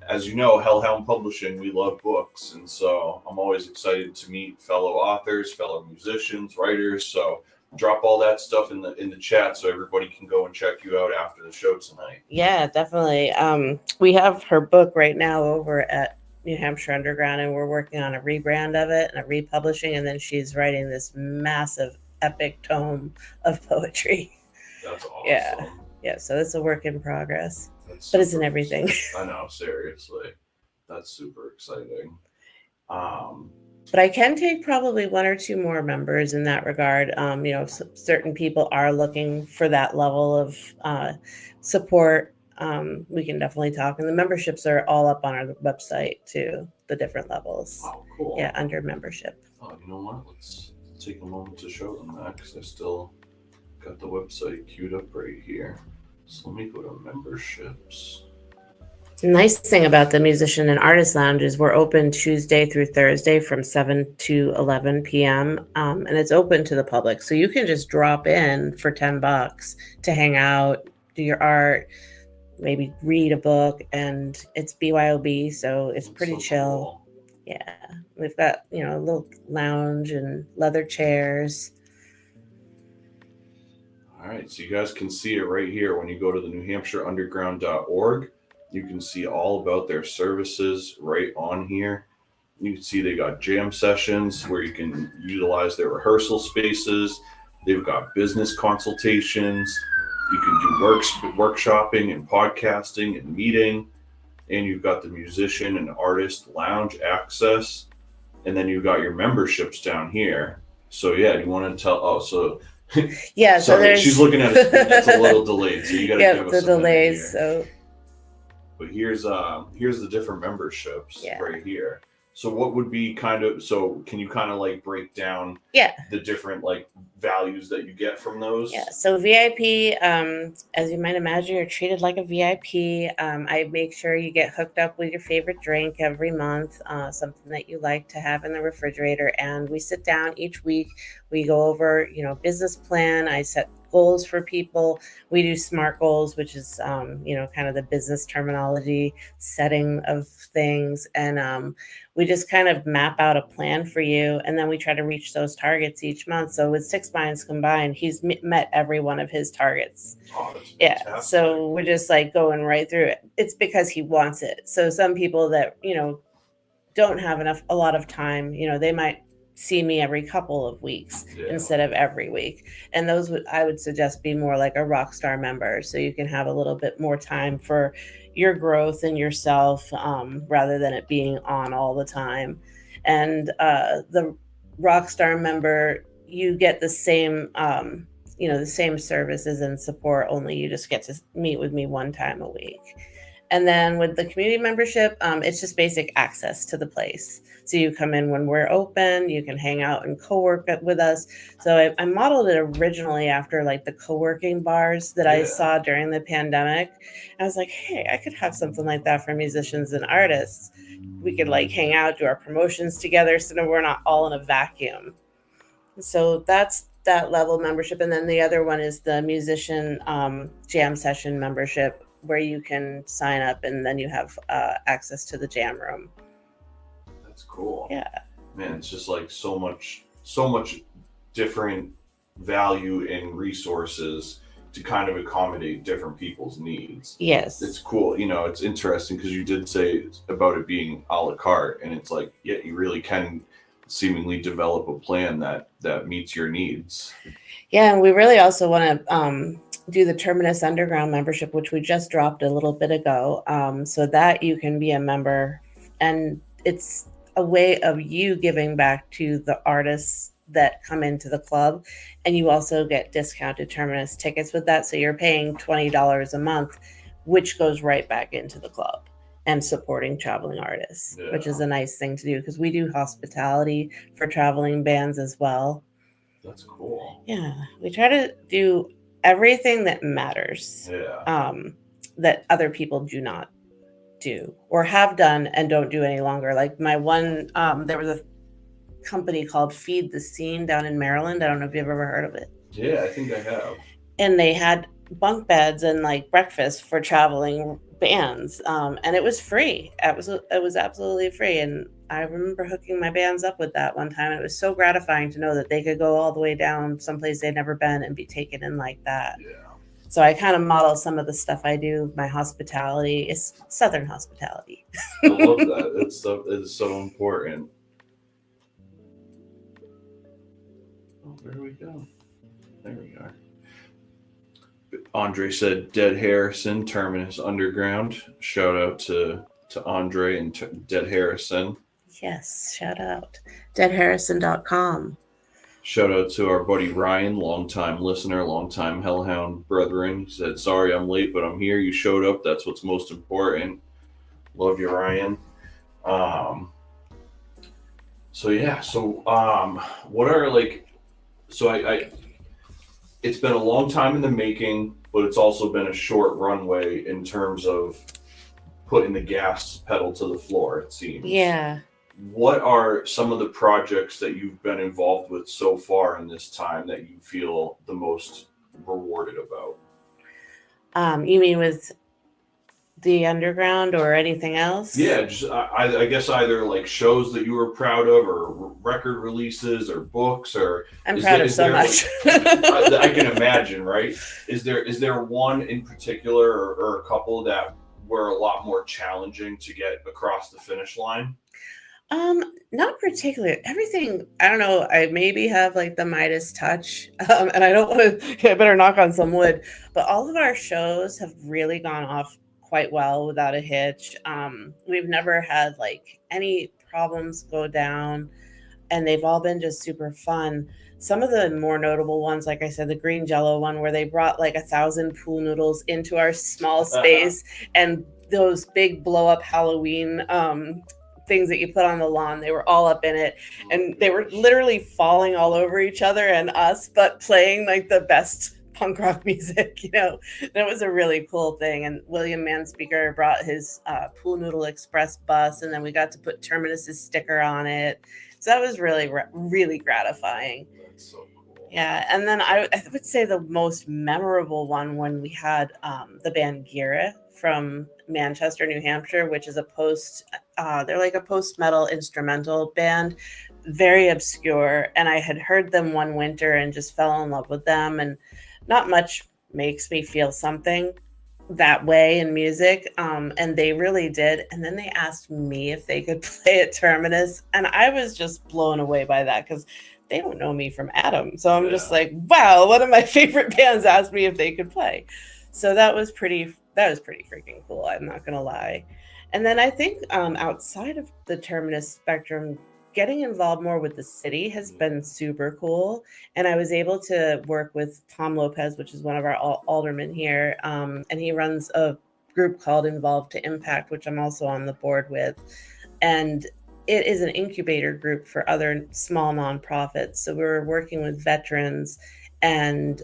A: As you know, Hellhound Publishing, we love books, and so I'm always excited to meet fellow authors, fellow musicians, writers. So drop all that stuff in the chat so everybody can go and check you out after the show tonight.
D: Yeah, definitely. We have her book right now over at New Hampshire Underground, and we're working on a rebrand of it and a republishing, and then she's writing this massive epic tome of poetry.
A: That's awesome.
D: Yeah, so it's a work in progress.
A: But
D: it's in everything.
A: I know, seriously. That's super exciting.
D: But I can take probably 1 or 2 more members in that regard. Certain people are looking for that level of support. We can definitely talk. And the memberships are all up on our website too, the different levels.
A: Oh, cool.
D: Yeah, under membership.
A: Oh, you know what? Let's take a moment to show them that because I still got the website queued up right here. So let me go to memberships.
D: The nice thing about the Musician and Artist Lounge is we're open Tuesday through Thursday from 7 to 11 p.m. And it's open to the public. So you can just drop in for $10 to hang out, do your art, maybe read a book, and it's BYOB. So it's pretty
A: so
D: chill.
A: Cool.
D: Yeah. We've got, a little lounge and leather chairs.
A: All right, so you guys can see it right here when you go to the NewHampshireUnderground.org. You can see all about their services right on here. You can see they got jam sessions where you can utilize their rehearsal spaces. They've got business consultations. You can do workshopping and podcasting and meeting. And you've got the musician and artist lounge access. And then you've got your memberships down here. So yeah, you want to tell,
D: yeah, so
A: sorry, she's looking at it. It's a little delayed, so you got to give us
D: the
A: some
D: delays.
A: Here. But here's the different memberships right here. So what would be can you kind of like break down the different like values that you get from those?
D: Yeah. So VIP, as you might imagine, you're treated like a VIP. I make sure you get hooked up with your favorite drink every month, something that you like to have in the refrigerator. And we sit down each week. We go over, business plan. I set goals for people. We do SMART goals, which is, kind of the business terminology setting of things. And we just kind of map out a plan for you. And then we try to reach those targets each month. So with Six Minds Combined, he's met every one of his targets.
A: Oh, that's
D: fantastic. So we're just like going right through it. It's because he wants it. So some people that, don't have a lot of time, they might see me every couple of weeks instead of every week. And those I would suggest be more like a rock star member. So you can have a little bit more time for your growth and yourself, rather than it being on all the time. And the rock star member, you get the same, the same services and support, only you just get to meet with me 1 time a week. And then with the community membership, it's just basic access to the place. So you come in when we're open, you can hang out and co-work with us. So I modeled it originally after like the co-working bars that I saw during the pandemic. I was like, hey, I could have something like that for musicians and artists. We could like hang out, do our promotions together, so that we're not all in a vacuum. So that's that level membership, and then the other one is the musician jam session membership, where you can sign up and then you have access to the jam room.
A: That's cool.
D: Yeah,
A: Man, it's just like so much different value and resources to kind of accommodate different people's needs.
D: yes,
A: It's cool. You know, it's interesting because you did say about it being a la carte, and it's like, yeah, you really can seemingly develop a plan that meets your needs.
D: yeah. And we really also want to do the Terminus Underground membership, which we just dropped a little bit ago, so that you can be a member, and it's a way of you giving back to the artists that come into the club, and you also get discounted Terminus tickets with that. So you're paying $20 a month, which goes right back into the club and supporting traveling artists, which is a nice thing to do because we do hospitality for traveling bands as well.
A: That's cool.
D: Yeah, we try to do everything that matters,
A: Yeah.
D: that other people do not do or have done and don't do any longer. Like my one, there was a company called Feed the Scene down in Maryland. I don't know if you've ever heard of it.
A: Yeah, I think I have.
D: And they had bunk beds and like breakfast for traveling bands, and it was free. It was absolutely free. And I remember hooking my bands up with that one time. And it was so gratifying to know that they could go all the way down someplace they'd never been and be taken in like that.
A: Yeah.
D: So I kind of model some of the stuff I do. My hospitality is Southern hospitality.
A: I love that. It's so important. Oh, where do we go? There we are. Andre said Dead Harrison, Terminus Underground. Shout out to Andre and Dead Harrison.
D: Yes, shout out. deadharrison.com.
A: Shout out to our buddy Ryan, longtime listener, longtime Hellhound brethren. He said, sorry I'm late, but I'm here. You showed up. That's what's most important. Love you, Ryan. So yeah, so what are like, so I it's been a long time in the making, but it's also been a short runway in terms of putting the gas pedal to the floor, it seems.
D: Yeah.
A: What are some of the projects that you've been involved with so far in this time that you feel the most rewarded about?
D: You mean with the underground or anything else?
A: Yeah, just I guess either like shows that you were proud of, or record releases, or books, or
D: I'm proud of so much.
A: I can imagine, right? Is there one in particular, or a couple that were a lot more challenging to get across the finish line?
D: Not particularly. Everything, I don't know, I maybe have like the Midas touch, and I don't want to, I better knock on some wood, but all of our shows have really gone off quite well without a hitch. We've never had like any problems go down, and they've all been just super fun. Some of the more notable ones, like I said, the green jello one, where they brought like 1,000 pool noodles into our small space, and those big blow up Halloween things that you put on the lawn, they were all up in it, and they were literally falling all over each other and us, but playing like the best punk rock music, you know. And it was a really cool thing. And William Manspeaker brought his Pool Noodle Express bus, and then we got to put Terminus's sticker on it. So that was really, really gratifying.
A: That's so cool.
D: Yeah, and then I would say the most memorable one when we had the band Gira from Manchester, New Hampshire, which is they're like a post-metal instrumental band, very obscure. And I had heard them one winter and just fell in love with them. And not much makes me feel something that way in music. And they really did. And then they asked me if they could play at Terminus. And I was just blown away by that because they don't know me from Adam. So I'm just like, wow, one of my favorite bands asked me if they could play. So that was pretty freaking cool. I'm not going to lie. And then I think outside of the Terminus spectrum, getting involved more with the city has been super cool. And I was able to work with Tom Lopez, which is one of our aldermen here. And he runs a group called Involved to Impact, which I'm also on the board with. And it is an incubator group for other small nonprofits. So we were working with veterans, and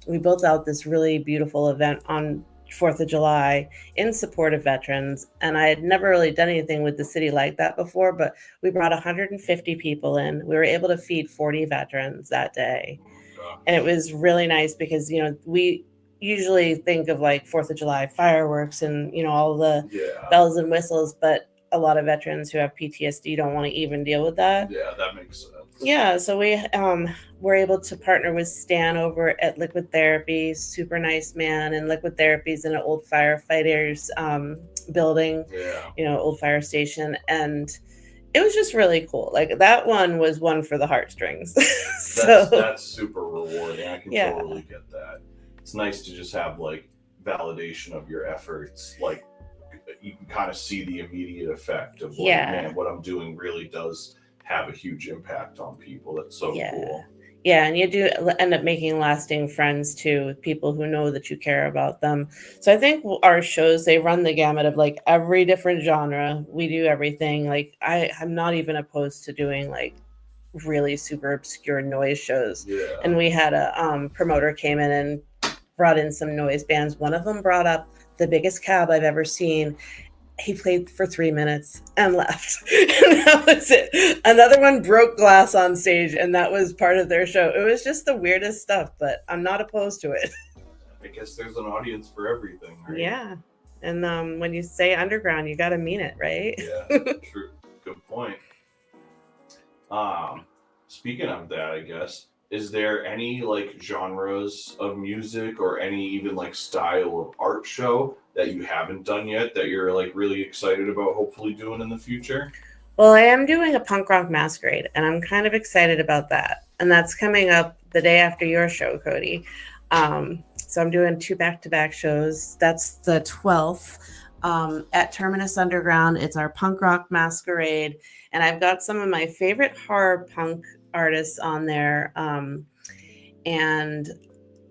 D: we built out this really beautiful event on 4th of July in support of veterans. And I had never really done anything with the city like that before, but we brought 150 people in. We were able to feed 40 veterans that day. And it was really nice because, we usually think of like 4th of July fireworks and, all the
A: Yeah.
D: bells and whistles, but a lot of veterans who have PTSD don't want to even deal with that.
A: Yeah, that makes sense.
D: Yeah, so we were able to partner with Stan over at Liquid Therapy, super nice man, and Liquid Therapy is in an old firefighters building,
A: Yeah.
D: Old fire station, and it was just really cool. Like that one was one for the heartstrings.
A: That's super rewarding. I can
D: Yeah.
A: totally get that. It's nice to just have like validation of your efforts. Like you can kind of see the immediate effect of like, man, what I'm doing really does have a huge impact on people. That's so cool.
D: Yeah, and you do end up making lasting friends too with people who know that you care about them. So I think our shows, they run the gamut of like every different genre. We do everything. Like I'm not even opposed to doing like really super obscure noise shows.
A: Yeah.
D: And we had a promoter came in and brought in some noise bands. One of them brought up the biggest cab I've ever seen. He played for 3 minutes and left. And that was it. Another one broke glass on stage, and that was part of their show. It was just the weirdest stuff, but I'm not opposed to it.
A: I guess there's an audience for everything, right?
D: Yeah. And when you say underground, you got to mean it, right?
A: Yeah, true. Good point. Speaking of that, I guess, is there any like genres of music or any even like style of art show that you haven't done yet that you're like really excited about hopefully doing in the future?
D: Well, I am doing a punk rock masquerade, and I'm kind of excited about that. And that's coming up the day after your show, Cody. So I'm doing 2 back-to-back shows. That's the 12th at Terminus Underground. It's our punk rock masquerade. And I've got some of my favorite horror punk artists on there, and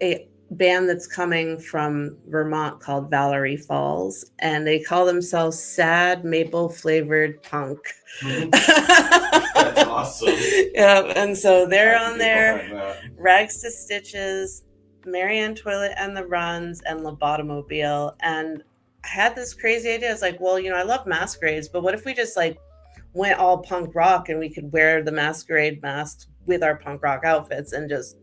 D: a band that's coming from Vermont called Valerie Falls, and they call themselves sad maple flavored punk.
A: That's awesome.
D: Yeah, and so they're on there. Rags to Stitches, Marianne Toilet and the Runs, and Lobotomobile. And I had this crazy idea. I was like, well, I love masquerades, but what if we just like went all punk rock and we could wear the masquerade masks with our punk rock outfits and just,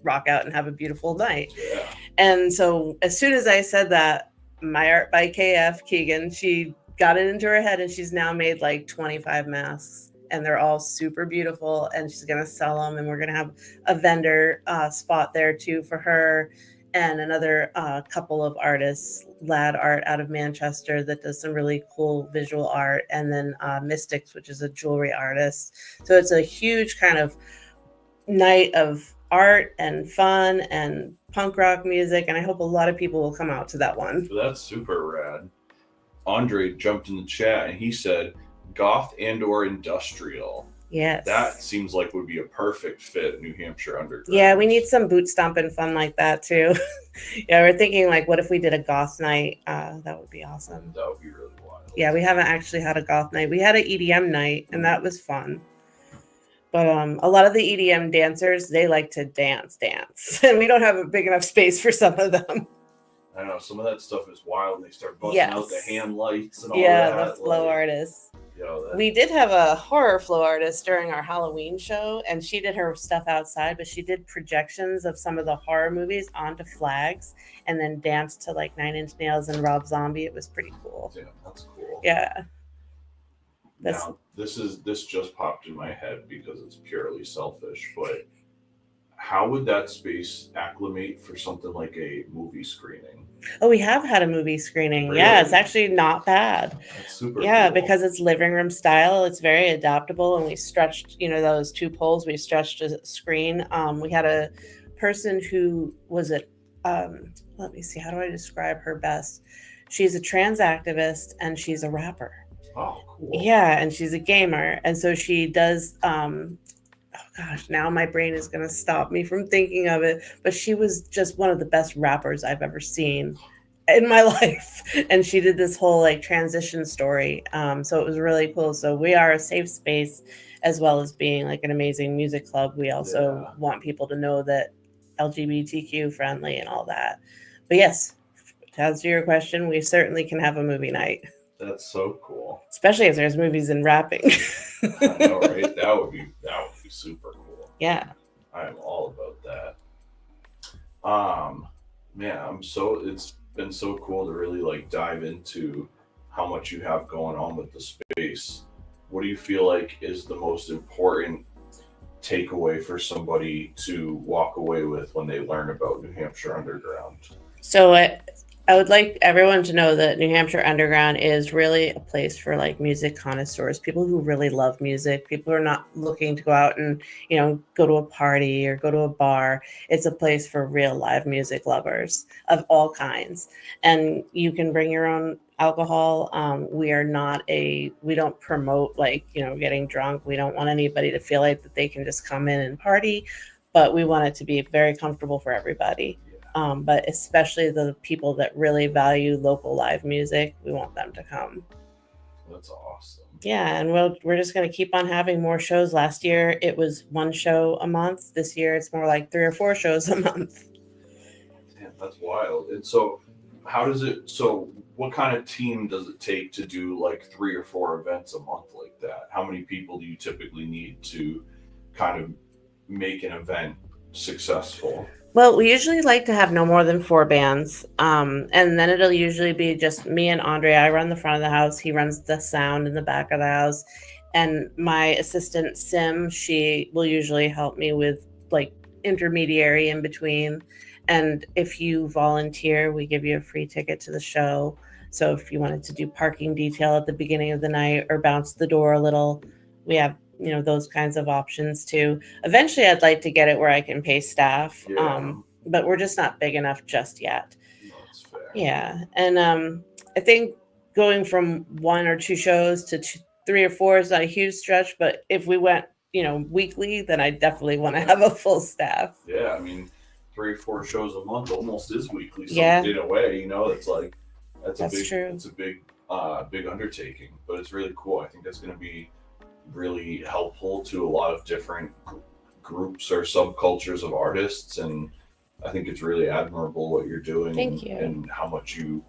D: rock out and have a beautiful night.
A: Yeah.
D: And so as soon as I said that, my art by KF Keegan, she got it into her head, and she's now made like 25 masks, and they're all super beautiful, and she's going to sell them, and we're going to have a vendor spot there too for her, and another couple of artists, Lad Art out of Manchester that does some really cool visual art, and then Mystics, which is a jewelry artist. So it's a huge kind of night of art and fun and punk rock music, and I hope a lot of people will come out to that one.
A: So that's super rad. Andre jumped in the chat and he said goth and or industrial.
D: Yes.
A: That seems like would be a perfect fit, New Hampshire Underground.
D: Yeah, we need some boot stomping fun like that too. Yeah, we're thinking like, what if we did a goth night? That would be awesome.
A: That would be really wild.
D: Yeah, we haven't actually had a goth night. We had an EDM night, and that was fun. But a lot of the EDM dancers, they like to dance. And we don't have a big enough space for some of them.
A: I know, some of that stuff is wild. They start busting out the hand lights and all that.
D: Yeah, the flow artists. We did have a horror flow artist during our Halloween show, and she did her stuff outside, but she did projections of some of the horror movies onto flags and then danced to like 9 Inch Nails and Rob Zombie. It was pretty cool.
A: Yeah, that's cool.
D: Yeah.
A: Now, this just popped in my head because it's purely selfish, but how would that space acclimate for something like a movie screening?
D: Oh, we have had a movie screening.
A: Really?
D: Yeah, it's actually not bad.
A: That's super
D: Yeah,
A: cool.
D: because it's living room style. It's very adaptable, and we stretched, those 2 poles. We stretched a screen. We had a person who was let me see, how do I describe her best? She's a trans activist, and she's a rapper.
A: Oh, cool.
D: Yeah, and she's a gamer, and so she does. Oh gosh, now my brain is going to stop me from thinking of it. But she was just one of the best rappers I've ever seen in my life, and she did this whole like transition story. So it was really cool. So we are a safe space, as well as being like an amazing music club. We also want people to know that LGBTQ friendly and all that. But yes, to answer your question, we certainly can have a movie night.
A: That's so cool.
D: Especially if there's movies in rapping.
A: I know, right? That would be super cool.
D: Yeah.
A: I am all about that. Man, it's been so cool to really like dive into how much you have going on with the space. What do you feel like is the most important takeaway for somebody to walk away with when they learn about New Hampshire Underground?
D: So I would like everyone to know that New Hampshire Underground is really a place for like music connoisseurs, people who really love music. People who are not looking to go out and, go to a party or go to a bar. It's a place for real live music lovers of all kinds. And you can bring your own alcohol. We don't promote like, getting drunk. We don't want anybody to feel like that they can just come in and party, but we want it to be very comfortable for everybody. But especially the people that really value local live music, we want them to come.
A: That's awesome.
D: Yeah, and we're just going to keep on having more shows. Last year, it was one show a month. This year, it's more like 3 or 4 shows a month.
A: Damn, that's wild. And so, what kind of team does it take to do like 3 or 4 events a month like that? How many people do you typically need to kind of make an event successful?
D: Well, we usually like to have no more than 4 bands. And then it'll usually be just me and Andre. I run the front of the house. He runs the sound in the back of the house. And my assistant, Sim, she will usually help me with like intermediary in between. And if you volunteer, we give you a free ticket to the show. So if you wanted to do parking detail at the beginning of the night or bounce the door a little, we have those kinds of options too. Eventually I'd like to get it where I can pay staff.
A: Yeah.
D: But we're just not big enough just yet.
A: That's fair.
D: Yeah. And I think going from 1 or 2 shows to 3 or 4 is not a huge stretch, but if we went weekly, then I definitely want to have a full staff.
A: Yeah, I mean 3 or 4 shows a month almost is weekly. So
D: Yeah.
A: in a way, it's like that's
D: true.
A: It's a big undertaking, but it's really cool. I think that's going to be really helpful to a lot of different groups or subcultures of artists, and I think it's really admirable what you're doing.
D: Thank you.
A: And how much you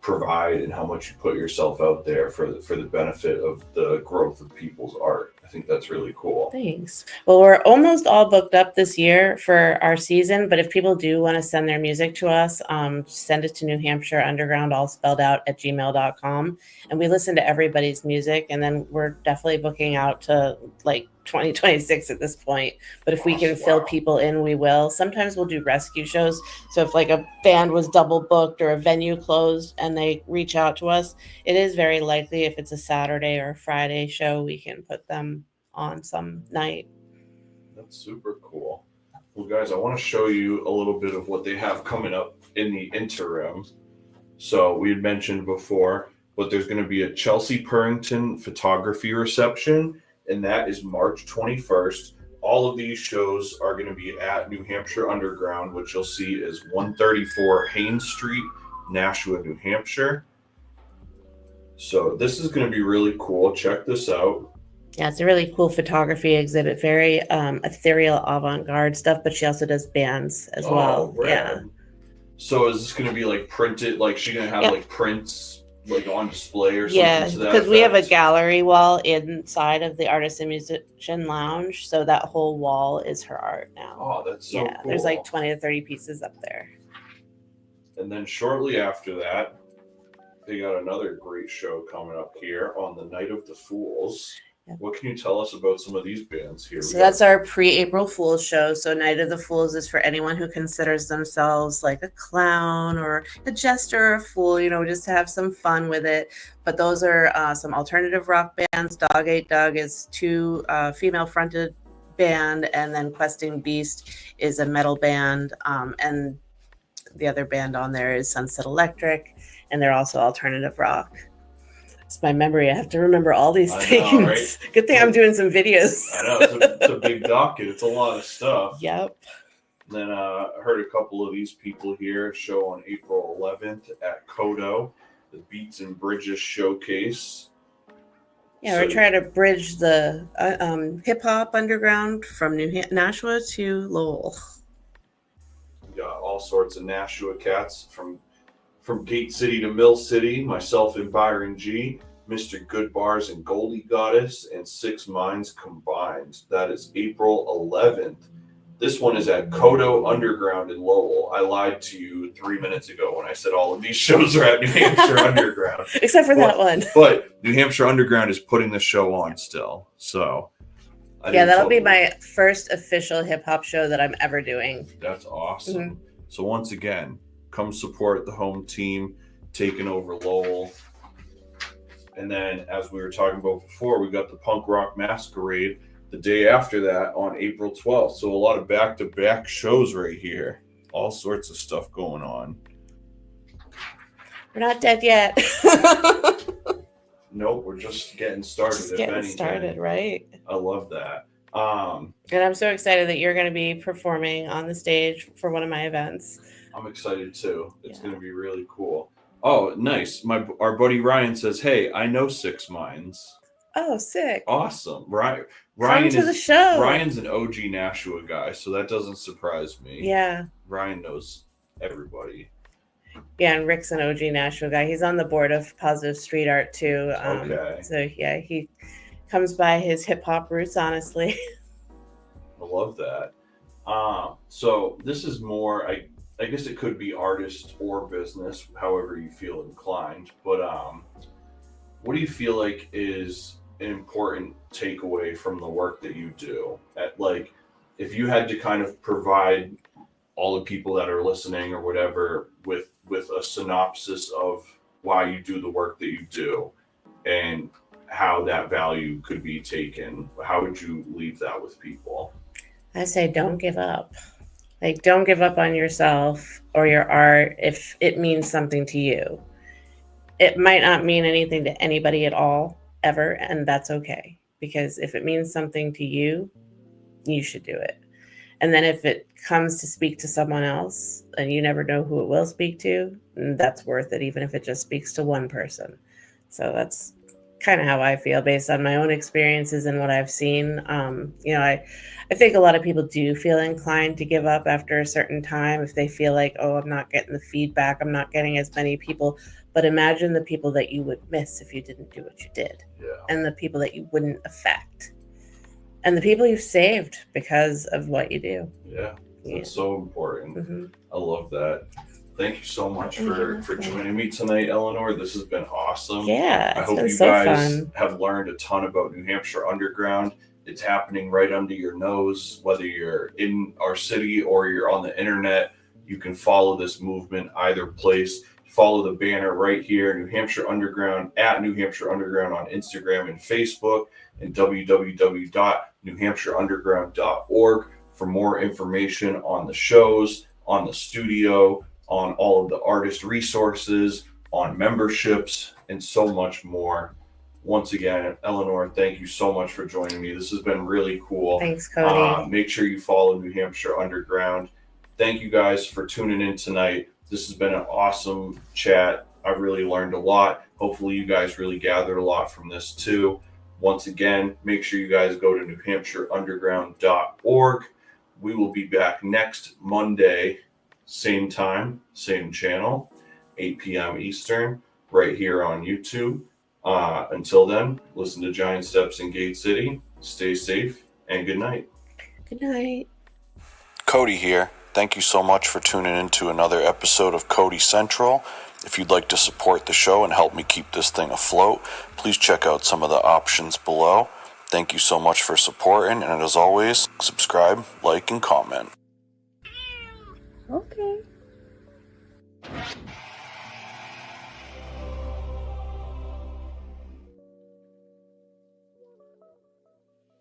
A: provide and how much you put yourself out there for the benefit of the growth of people's art. I think that's really cool.
D: Thanks. Well, we're almost all booked up this year for our season, but if people do want to send their music to us, send it to New Hampshire Underground, all spelled out, at gmail.com. And we listen to everybody's music, and then we're definitely booking out to like 2026 at this point. But if we can fill people in, we will. Sometimes we'll do rescue shows. So if like a band was double booked or a venue closed and they reach out to us, it is very likely if it's a Saturday or a Friday show, we can put them on some night.
A: That's super cool. Well, guys, I want to show you a little bit of what they have coming up in the interim. So we had mentioned before, but there's going to be a Chelsea Purrington photography reception, and that is March 21st. All of these shows are going to be at New Hampshire Underground, which you'll see is 134 Haines Street, Nashua, New Hampshire. So this is going to be really cool. Check this out.
D: Yeah, it's a really cool photography exhibit, very ethereal avant-garde stuff, but she also does bands as well.
A: Rad.
D: Yeah.
A: So is this going to be like printed? Like she's going to have like prints like on display or something?
D: Yeah,
A: to that
D: because we have a
A: effect?
D: gallery wall inside of the artist and musician lounge, so that whole wall is her art now.
A: Oh, that's so cool.
D: There's like 20 to 30 pieces up there.
A: And then shortly after that, they got another great show coming up here on the Night of the Fools.
D: Yep.
A: What can you tell us about some of these bands here?
D: So that's our pre-April Fool's show. So Night of the Fools is for anyone who considers themselves like a clown or a jester or a fool, just to have some fun with it. But those are some alternative rock bands. Dog Ate Dug is 2 female-fronted band, and then Questing Beast is a metal band. And the other band on there is Sunset Electric, and they're also alternative rock. It's my memory. I have to remember all these things.
A: Know, right?
D: Good thing I'm doing some videos.
A: I know, it's a big docket. It's a lot of stuff.
D: Yep.
A: And then I heard a couple of these people here show on April 11th at Cody, the Beats and Bridges Showcase.
D: Yeah, we're trying to bridge the hip-hop underground from Nashua to Lowell.
A: We got all sorts of Nashua cats from Gate City to Mill City, myself and Byron G, Mr. Good Bars and Goldie Goddess, and 6 Minds combined. That is April 11th. This one is at Cody Underground in Lowell. I lied to you 3 minutes ago when I said all of these shows are at New Hampshire Underground.
D: Except for that one.
A: But New Hampshire Underground is putting the show on still. So
D: yeah, that'll be my first official hip hop show that I'm ever doing.
A: That's awesome. So once again, come support the home team taking over Lowell. And then, as we were talking about before, we got the Punk Rock Masquerade the day after that on April 12th. So a lot of back-to-back shows right here. All sorts of stuff going on.
D: We're not dead yet.
A: Nope, we're just getting started.
D: Just getting started, right?
A: I love that.
D: And I'm so excited that you're going to be performing on the stage for one of my events.
A: I'm excited too. It's going to be really cool. Oh, nice. Our buddy Ryan says, "Hey, I know Six Minds."
D: Oh, sick!
A: Awesome, Ryan.
D: Come to the show.
A: Ryan's an OG Nashua guy, so that doesn't surprise me.
D: Yeah.
A: Ryan knows everybody.
D: Yeah, and Rick's an OG Nashua guy. He's on the board of Positive Street Art too.
A: Okay.
D: So yeah, he comes by his hip hop roots, honestly.
A: I love that. So this is more, I guess it could be artist or business, however you feel inclined. But what do you feel like is an important takeaway from the work that you do? Like, if you had to kind of provide all the people that are listening or whatever with a synopsis of why you do the work that you do and how that value could be taken, how would you leave that with people?
D: I say don't give up. Like, don't give up on yourself or your art if it means something to you. It might not mean anything to anybody at all, ever, and that's okay. Because if it means something to you, you should do it. And then if it comes to speak to someone else and you never know who it will speak to, that's worth it, even if it just speaks to one person. So that's kind of how I feel based on my own experiences and what I've seen. I think a lot of people do feel inclined to give up after a certain time if they feel like, oh, I'm not getting the feedback, I'm not getting as many people. But imagine the people that you would miss if you didn't do what you did.
A: Yeah.
D: And the people that you wouldn't affect. And the people you've saved because of what you do.
A: Yeah, that's so important. I love that. Thank you so much for joining me tonight, Eleanor. This has been awesome.
D: Yeah,
A: I hope you guys have learned a ton about New Hampshire Underground. It's happening right under your nose, whether you're in our city or you're on the internet. You can follow this movement either place. Follow the banner right here, New Hampshire Underground, at New Hampshire Underground on Instagram and Facebook, and www.newhampshireunderground.org for more information on the shows, on the studio, on all of the artist resources, on memberships, and so much more. Once again, Eleanor, thank you so much for joining me. This has been really cool.
D: Thanks, Cody.
A: Make sure you follow New Hampshire Underground. Thank you guys for tuning in tonight. This has been an awesome chat. I've really learned a lot. Hopefully you guys really gathered a lot from this too. Once again, make sure you guys go to newhampshireunderground.org. We will be back next Monday, same time, same channel, 8 p.m. Eastern, right here on YouTube. Until then, listen to Giant Steps in Gate City. Stay safe and good night.
D: Good night.
A: Cody here. Thank you so much for tuning in to another episode of Cody Central. If you'd like to support the show and help me keep this thing afloat, please check out some of the options below. Thank you so much for supporting, and as always, subscribe, like, and comment.